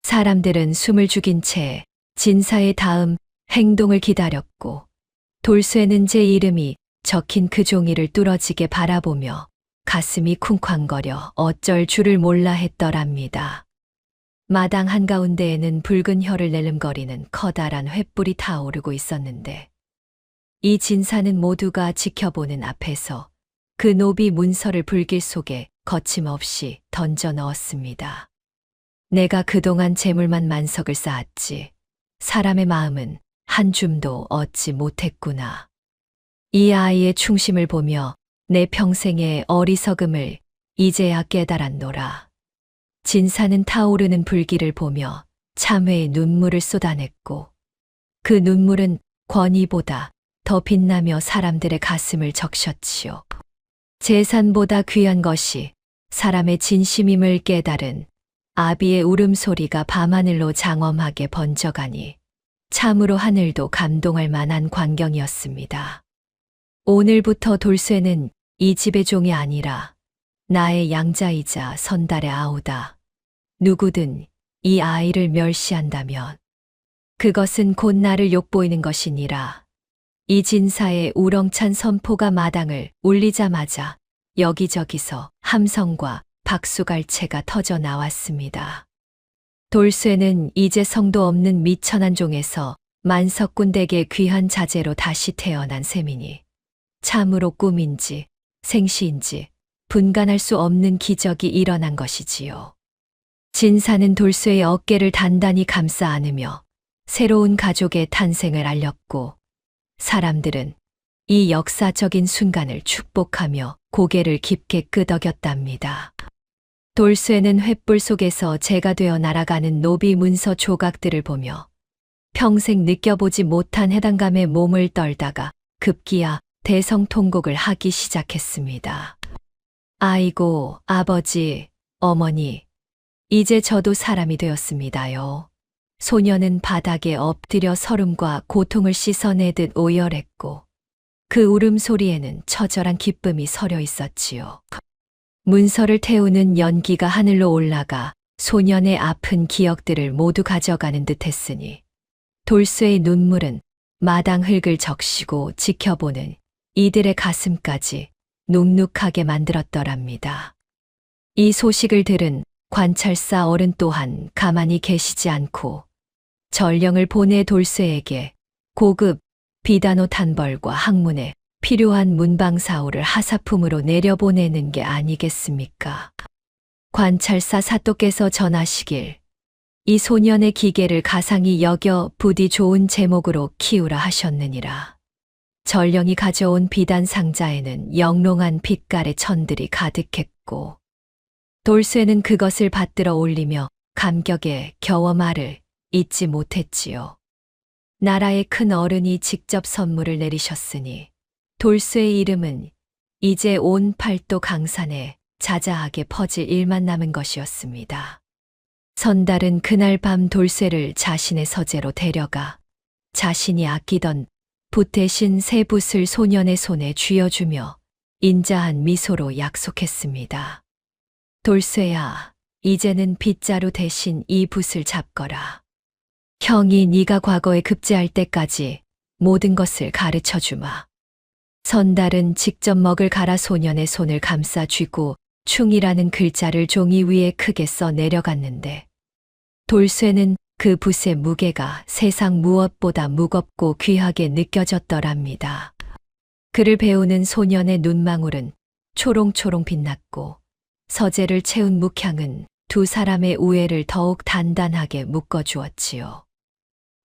사람들은 숨을 죽인 채 진사의 다음 행동을 기다렸고 돌쇠는 제 이름이 적힌 그 종이를 뚫어지게 바라보며 가슴이 쿵쾅거려 어쩔 줄을 몰라 했더랍니다. 마당 한가운데에는 붉은 혀를 내름거리는 커다란 횃불이 타오르고 있었는데 이 진사는 모두가 지켜보는 앞에서 그 노비 문서를 불길 속에 거침없이 던져 넣었습니다. 내가 그동안 재물만 만석을 쌓았지 사람의 마음은 한 줌도 얻지 못했구나. 이 아이의 충심을 보며 내 평생의 어리석음을 이제야 깨달았노라. 진사는 타오르는 불길을 보며 참회의 눈물을 쏟아냈고 그 눈물은 권위보다 더 빛나며 사람들의 가슴을 적셨지요. 재산보다 귀한 것이 사람의 진심임을 깨달은 아비의 울음소리가 밤하늘로 장엄하게 번져가니 참으로 하늘도 감동할 만한 광경이었습니다. 오늘부터 돌쇠는 이 집의 종이 아니라 나의 양자이자 선달의 아우다. 누구든 이 아이를 멸시한다면 그것은 곧 나를 욕보이는 것이니라. 이 진사의 우렁찬 선포가 마당을 울리자마자 여기저기서 함성과 박수갈채가 터져 나왔습니다. 돌쇠는 이제 성도 없는 미천한 종에서 만석군댁의 귀한 자제로 다시 태어난 셈이니 참으로 꿈인지 생시인지 분간할 수 없는 기적이 일어난 것이지요. 진사는 돌쇠의 어깨를 단단히 감싸 안으며 새로운 가족의 탄생을 알렸고 사람들은 이 역사적인 순간을 축복하며 고개를 깊게 끄덕였답니다. 돌쇠는 횃불 속에서 재가 되어 날아가는 노비 문서 조각들을 보며 평생 느껴보지 못한 해당감에 몸을 떨다가 급기야 대성통곡을 하기 시작했습니다. 아이고, 아버지, 어머니, 이제 저도 사람이 되었습니다요. 소녀는 바닥에 엎드려 서름과 고통을 씻어내듯 오열했고 그 울음소리에는 처절한 기쁨이 서려 있었지요. 문서를 태우는 연기가 하늘로 올라가 소년의 아픈 기억들을 모두 가져가는 듯 했으니 돌쇠의 눈물은 마당 흙을 적시고 지켜보는 이들의 가슴까지 눅눅하게 만들었더랍니다. 이 소식을 들은 관찰사 어른 또한 가만히 계시지 않고 전령을 보내 돌쇠에게 고급 비단호 단벌과 학문에 필요한 문방사오를 하사품으로 내려보내는 게 아니겠습니까? 관찰사 사또께서 전하시길 이 소년의 기계를 가상히 여겨 부디 좋은 제목으로 키우라 하셨느니라. 전령이 가져온 비단 상자에는 영롱한 빛깔의 천들이 가득했고 돌쇠는 그것을 받들어 올리며 감격에 겨워 말을 잇지 못했지요. 나라의 큰 어른이 직접 선물을 내리셨으니 돌쇠의 이름은 이제 온 팔도 강산에 자자하게 퍼질 일만 남은 것이었습니다. 선달은 그날 밤 돌쇠를 자신의 서재로 데려가 자신이 아끼던 붓 대신 새 붓을 소년의 손에 쥐어주며 인자한 미소로 약속했습니다. 돌쇠야, 이제는 빗자루 대신 이 붓을 잡거라. 형이 네가 과거에 급제할 때까지 모든 것을 가르쳐 주마. 선달은 직접 먹을 갈아 소년의 손을 감싸 쥐고 충이라는 글자를 종이 위에 크게 써 내려갔는데 돌쇠는 그 붓의 무게가 세상 무엇보다 무겁고 귀하게 느껴졌더랍니다. 그를 배우는 소년의 눈망울은 초롱초롱 빛났고 서재를 채운 묵향은 두 사람의 우애를 더욱 단단하게 묶어주었지요.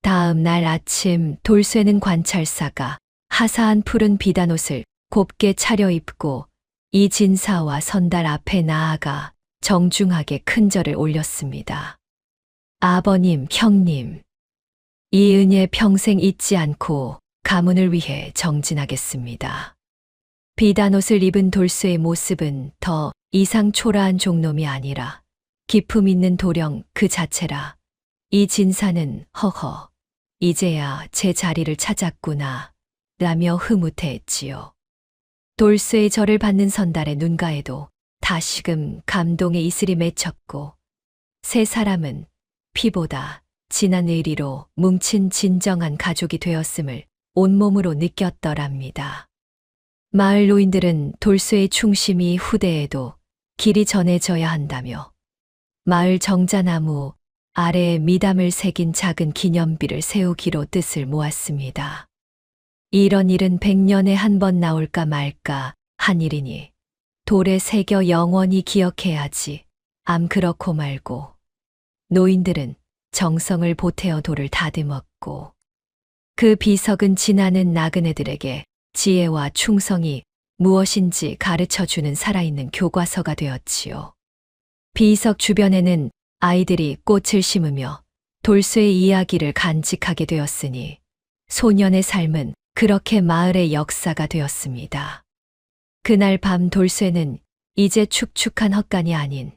다음 날 아침 돌쇠는 관찰사가 하사한 푸른 비단옷을 곱게 차려입고 이 진사와 선달 앞에 나아가 정중하게 큰절을 올렸습니다. 아버님, 형님, 이 은혜 평생 잊지 않고 가문을 위해 정진하겠습니다. 비단옷을 입은 돌쇠의 모습은 더 이상 초라한 종놈이 아니라 기품 있는 도령 그 자체라. 이 진사는 허허, 이제야 제 자리를 찾았구나 라며 흐뭇해했지요. 돌쇠의 절을 받는 선달의 눈가에도 다시금 감동의 이슬이 맺혔고 세 사람은 피보다 진한 의리로 뭉친 진정한 가족이 되었음을 온몸으로 느꼈더랍니다. 마을 노인들은 돌쇠의 충심이 후대에도 길이 전해져야 한다며 마을 정자나무 아래에 미담을 새긴 작은 기념비를 세우기로 뜻을 모았습니다. 이런 일은 100년에 한 번 나올까 말까 한 일이니 돌에 새겨 영원히 기억해야지. 암 그렇고 말고. 노인들은 정성을 보태어 돌을 다듬었고 그 비석은 지나는 나그네들에게 지혜와 충성이 무엇인지 가르쳐주는 살아있는 교과서가 되었지요. 비석 주변에는 아이들이 꽃을 심으며 돌쇠의 이야기를 간직하게 되었으니 소년의 삶은 그렇게 마을의 역사가 되었습니다. 그날 밤 돌쇠는 이제 축축한 헛간이 아닌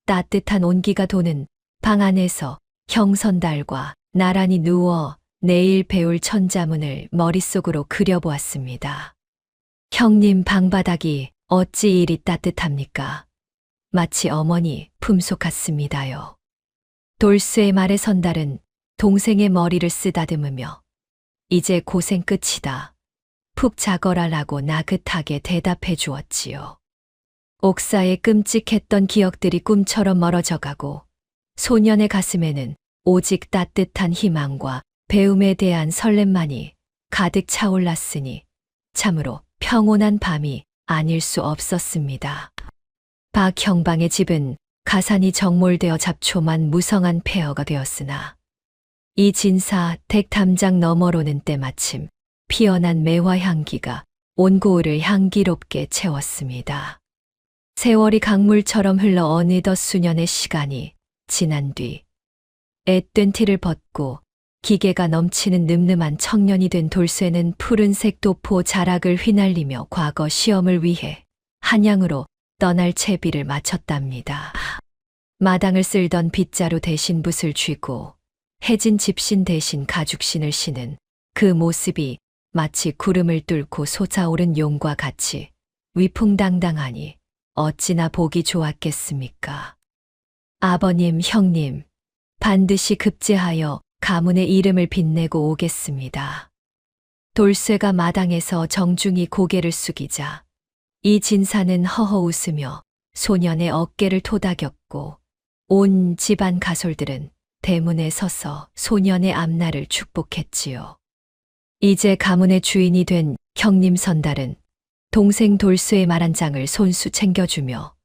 따뜻한 온기가 도는 방 안에서 형선달과 나란히 누워 내일 배울 천자문을 머릿속으로 그려보았습니다. 형님 방바닥이 어찌 이리 따뜻합니까? 마치 어머니 품속 같습니다요. 돌쇠의 말에 선달은 동생의 머리를 쓰다듬으며 이제 고생 끝이다. 푹 자거라라고 나긋하게 대답해 주었지요. 옥사에 끔찍했던 기억들이 꿈처럼 멀어져 가고 소년의 가슴에는 오직 따뜻한 희망과 배움에 대한 설렘만이 가득 차올랐으니 참으로 평온한 밤이 아닐 수 없었습니다. 박 형방의 집은 가산이 정몰되어 잡초만 무성한 폐허가 되었으나 이 진사 댁 담장 너머로는 때마침 피어난 매화 향기가 온 고을을 향기롭게 채웠습니다. 세월이 강물처럼 흘러 어느덧 수년의 시간이 지난 뒤 앳된 티를 벗고 기계가 넘치는 늠름한 청년이 된 돌쇠는 푸른색 도포 자락을 휘날리며 과거 시험을 위해 한양으로 떠날 채비를 마쳤답니다. 마당을 쓸던 빗자루 대신 붓을 쥐고 해진 집신 대신 가죽신을 신은 그 모습이 마치 구름을 뚫고 솟아오른 용과 같이 위풍당당하니 어찌나 보기 좋았겠습니까? 아버님, 형님, 반드시 급제하여 가문의 이름을 빛내고 오겠습니다. 돌쇠가 마당에서 정중히 고개를 숙이자 이 진사는 허허 웃으며 소년의 어깨를 토닥였고 온 집안 가솔들은 대문에 서서 소년의 앞날을 축복했지요. 이제 가문의 주인이 된 형님 선달은 동생 돌쇠의 말 한 장을 손수 챙겨주며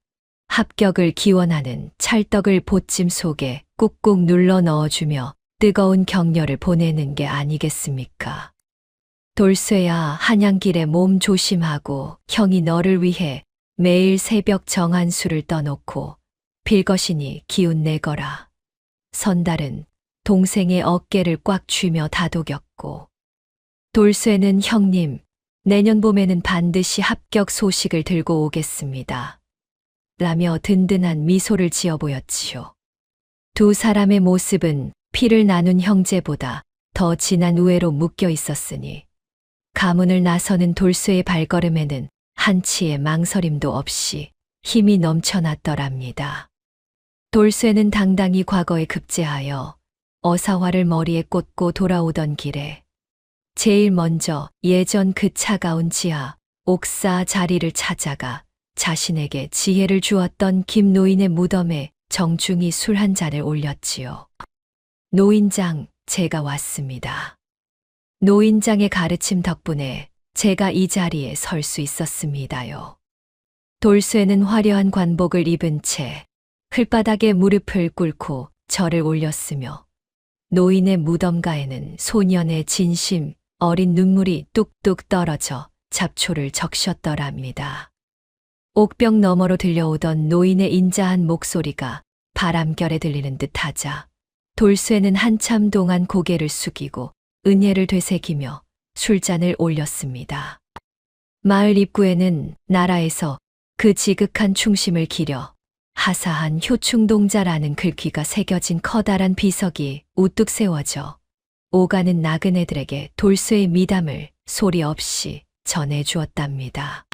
합격을 기원하는 찰떡을 보찜 속에 꾹꾹 눌러 넣어주며 뜨거운 격려를 보내는 게 아니겠습니까? 돌쇠야, 한양길에 몸 조심하고 형이 너를 위해 매일 새벽 정한수를 떠놓고 빌 것이니 기운 내거라. 선달은 동생의 어깨를 꽉 쥐며 다독였고 돌쇠는 형님, 내년 봄에는 반드시 합격 소식을 들고 오겠습니다. 라며 든든한 미소를 지어 보였지요. 두 사람의 모습은 피를 나눈 형제보다 더 진한 우애로 묶여 있었으니 가문을 나서는 돌쇠의 발걸음에는 한치의 망설임도 없이 힘이 넘쳐났더랍니다. 돌쇠는 당당히 과거에 급제하여 어사화를 머리에 꽂고 돌아오던 길에 제일 먼저 예전 그 차가운 지하 옥사 자리를 찾아가 자신에게 지혜를 주었던 김 노인의 무덤에 정중히 술 한 잔을 올렸지요. 노인장, 제가 왔습니다. 노인장의 가르침 덕분에 제가 이 자리에 설 수 있었습니다요. 돌쇠는 화려한 관복을 입은 채 흘바닥에 무릎을 꿇고 절을 올렸으며 노인의 무덤가에는 소년의 진심 어린 눈물이 뚝뚝 떨어져 잡초를 적셨더랍니다. 옥벽 너머로 들려오던 노인의 인자한 목소리가 바람결에 들리는 듯하자 돌쇠는 한참 동안 고개를 숙이고 은혜를 되새기며 술잔을 올렸습니다. 마을 입구에는 나라에서 그 지극한 충심을 기려 하사한 효충동자라는 글귀가 새겨진 커다란 비석이 우뚝 세워져 오가는 나그네들에게 돌쇠의 미담을 소리 없이 전해주었답니다.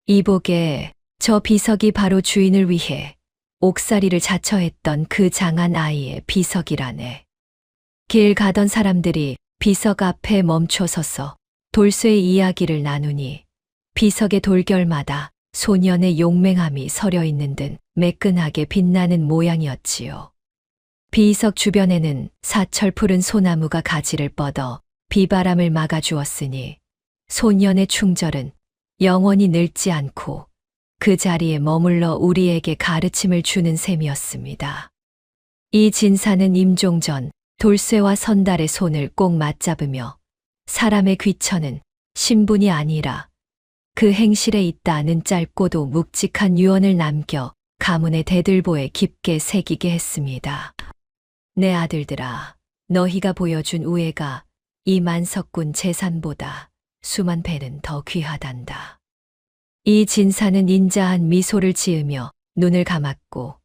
이복에 저 비석이 바로 주인을 위해 옥살이를 자처했던 그 장한 아이의 비석이라네. 길 가던 사람들이 비석 앞에 멈춰 서서 돌쇠의 이야기를 나누니 비석의 돌결마다 소년의 용맹함이 서려 있는 듯 매끈하게 빛나는 모양이었지요. 비석 주변에는 사철 푸른 소나무가 가지를 뻗어 비바람을 막아주었으니 소년의 충절은 영원히 늙지 않고 그 자리에 머물러 우리에게 가르침을 주는 셈이었습니다. 이 진사는 임종전 돌쇠와 선달의 손을 꼭 맞잡으며 사람의 귀천은 신분이 아니라 그 행실에 있다는 짧고도 묵직한 유언을 남겨 가문의 대들보에 깊게 새기게 했습니다. 내 아들들아, 너희가 보여준 우애가 이 만석군 재산보다 수만 배는 더 귀하단다. 이 진사는 인자한 미소를 지으며 눈을 감았고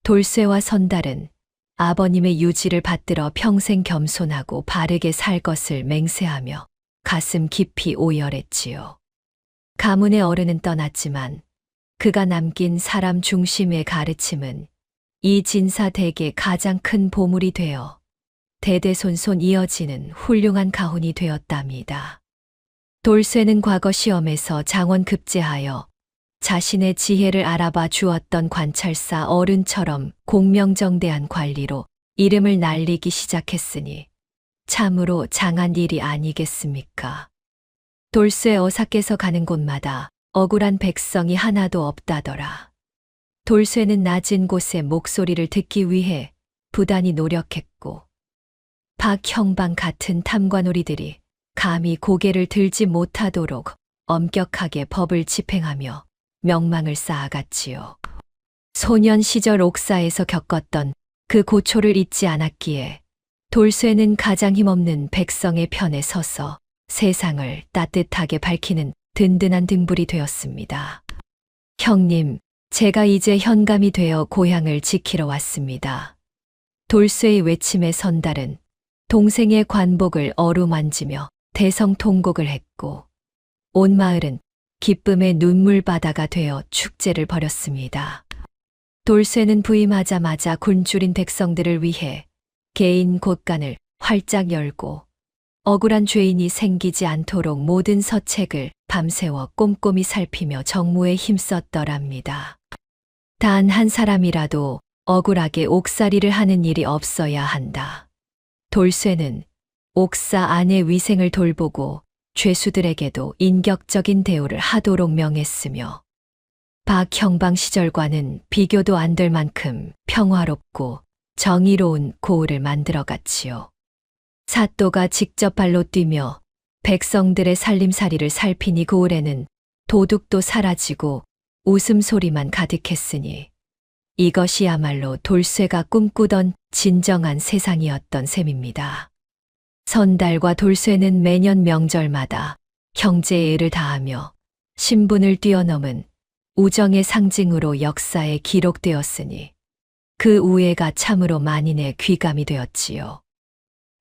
돌쇠와 선달은 아버님의 유지를 받들어 평생 겸손하고 바르게 살 것을 맹세하며 가슴 깊이 오열했지요. 가문의 어른은 떠났지만 그가 남긴 사람 중심의 가르침은 이 진사 댁의 가장 큰 보물이 되어 대대손손 이어지는 훌륭한 가훈이 되었답니다. 돌쇠는 과거 시험에서 장원급제하여 자신의 지혜를 알아봐 주었던 관찰사 어른처럼 공명정대한 관리로 이름을 날리기 시작했으니 참으로 장한 일이 아니겠습니까? 돌쇠 어사께서 가는 곳마다 억울한 백성이 하나도 없다더라. 돌쇠는 낮은 곳에 목소리를 듣기 위해 부단히 노력했고 박형방 같은 탐관오리들이 감히 고개를 들지 못하도록 엄격하게 법을 집행하며 명망을 쌓아갔지요. 소년 시절 옥사에서 겪었던 그 고초를 잊지 않았기에 돌쇠는 가장 힘없는 백성의 편에 서서 세상을 따뜻하게 밝히는 든든한 등불이 되었습니다. 형님, 제가 이제 현감이 되어 고향을 지키러 왔습니다. 돌쇠의 외침에 선달은 동생의 관복을 어루만지며 대성통곡을 했고 온 마을은 기쁨의 눈물바다가 되어 축제를 벌였습니다. 돌쇠는 부임하자마자 굶주린 백성들을 위해 개인 곳간을 활짝 열고 억울한 죄인이 생기지 않도록 모든 서책을 밤새워 꼼꼼히 살피며 정무에 힘썼더랍니다. 단 한 사람이라도 억울하게 옥살이를 하는 일이 없어야 한다. 돌쇠는 옥사 안의 위생을 돌보고 죄수들에게도 인격적인 대우를 하도록 명했으며 박형방 시절과는 비교도 안 될 만큼 평화롭고 정의로운 고을을 만들어갔지요. 사또가 직접 발로 뛰며 백성들의 살림살이를 살피니 고을에는 도둑도 사라지고 웃음소리만 가득했으니 이것이야말로 돌쇠가 꿈꾸던 진정한 세상이었던 셈입니다. 선달과 돌쇠는 매년 명절마다 형제의 애를 다하며 신분을 뛰어넘은 우정의 상징으로 역사에 기록되었으니 그 우애가 참으로 만인의 귀감이 되었지요.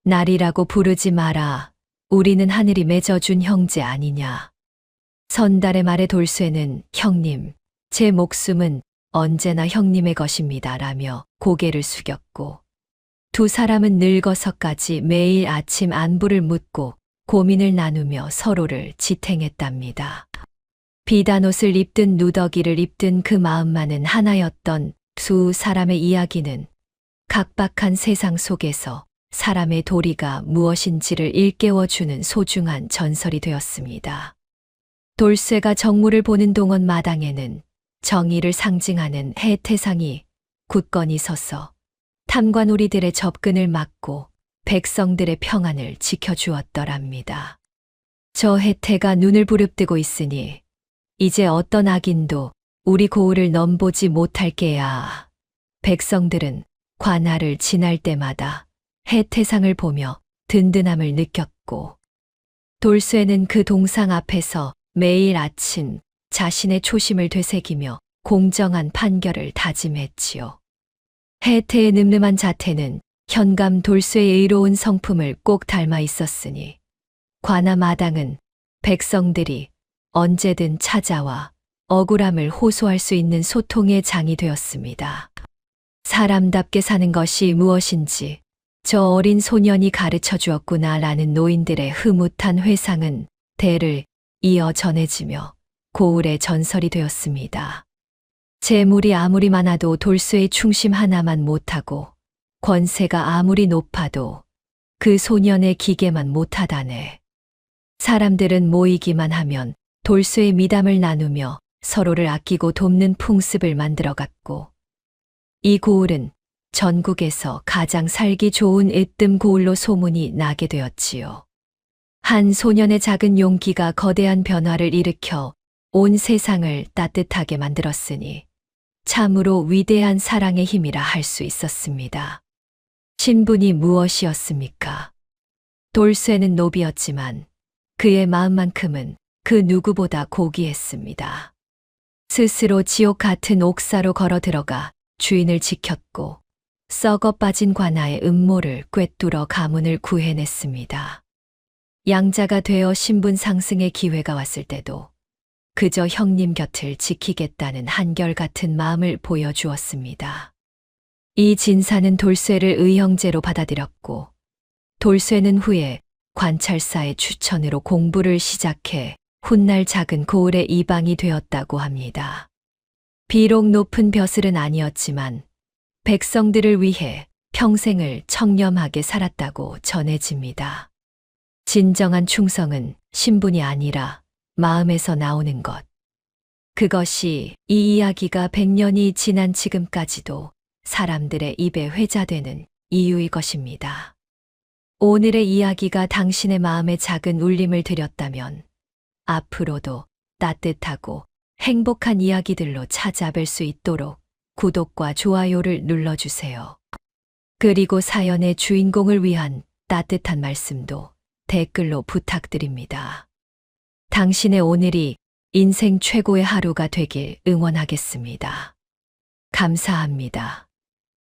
날이라고 부르지 마라. 우리는 하늘이 맺어준 형제 아니냐. 선달의 말에 돌쇠는 형님, 제 목숨은 언제나 형님의 것입니다. 라며 고개를 숙였고 두 사람은 늙어서까지 매일 아침 안부를 묻고 고민을 나누며 서로를 지탱했답니다. 비단옷을 입든 누더기를 입든 그 마음만은 하나였던 두 사람의 이야기는 각박한 세상 속에서 사람의 도리가 무엇인지를 일깨워주는 소중한 전설이 되었습니다. 돌쇠가 정무를 보는 동원 마당에는 정의를 상징하는 해태상이 굳건히 서서 탐관오리들의 접근을 막고 백성들의 평안을 지켜주었더랍니다. 저 해태가 눈을 부릅뜨고 있으니 이제 어떤 악인도 우리 고을을 넘보지 못할 게야. 백성들은 관할을 지날 때마다 해태상을 보며 든든함을 느꼈고 돌쇠는 그 동상 앞에서 매일 아침 자신의 초심을 되새기며 공정한 판결을 다짐했지요. 해태의 늠름한 자태는 현감 돌쇠의 의로운 성품을 꼭 닮아 있었으니 관아 마당은 백성들이 언제든 찾아와 억울함을 호소할 수 있는 소통의 장이 되었습니다. 사람답게 사는 것이 무엇인지 저 어린 소년이 가르쳐 주었구나라는 노인들의 흐뭇한 회상은 대를 이어 전해지며 고을의 전설이 되었습니다. 재물이 아무리 많아도 돌쇠의 충심 하나만 못하고 권세가 아무리 높아도 그 소년의 기계만 못하다네. 사람들은 모이기만 하면 돌쇠의 미담을 나누며 서로를 아끼고 돕는 풍습을 만들어갔고 이 고을은 전국에서 가장 살기 좋은 으뜸 고을로 소문이 나게 되었지요. 한 소년의 작은 용기가 거대한 변화를 일으켜 온 세상을 따뜻하게 만들었으니 참으로 위대한 사랑의 힘이라 할 수 있었습니다. 신분이 무엇이었습니까? 돌쇠는 노비였지만 그의 마음만큼은 그 누구보다 고귀했습니다. 스스로 지옥 같은 옥사로 걸어 들어가 주인을 지켰고 썩어 빠진 관아의 음모를 꿰뚫어 가문을 구해냈습니다. 양자가 되어 신분 상승의 기회가 왔을 때도 그저 형님 곁을 지키겠다는 한결같은 마음을 보여주었습니다. 이 진사는 돌쇠를 의형제로 받아들였고 돌쇠는 후에 관찰사의 추천으로 공부를 시작해 훗날 작은 고을의 이방이 되었다고 합니다. 비록 높은 벼슬은 아니었지만 백성들을 위해 평생을 청렴하게 살았다고 전해집니다. 진정한 충성은 신분이 아니라 마음에서 나오는 것. 그것이 이 이야기가 100년이 지난 지금까지도 사람들의 입에 회자되는 이유일 것입니다. 오늘의 이야기가 당신의 마음에 작은 울림을 드렸다면 앞으로도 따뜻하고 행복한 이야기들로 찾아뵐 수 있도록 구독과 좋아요를 눌러주세요. 그리고 사연의 주인공을 위한 따뜻한 말씀도 댓글로 부탁드립니다. 당신의 오늘이 인생 최고의 하루가 되길 응원하겠습니다. 감사합니다.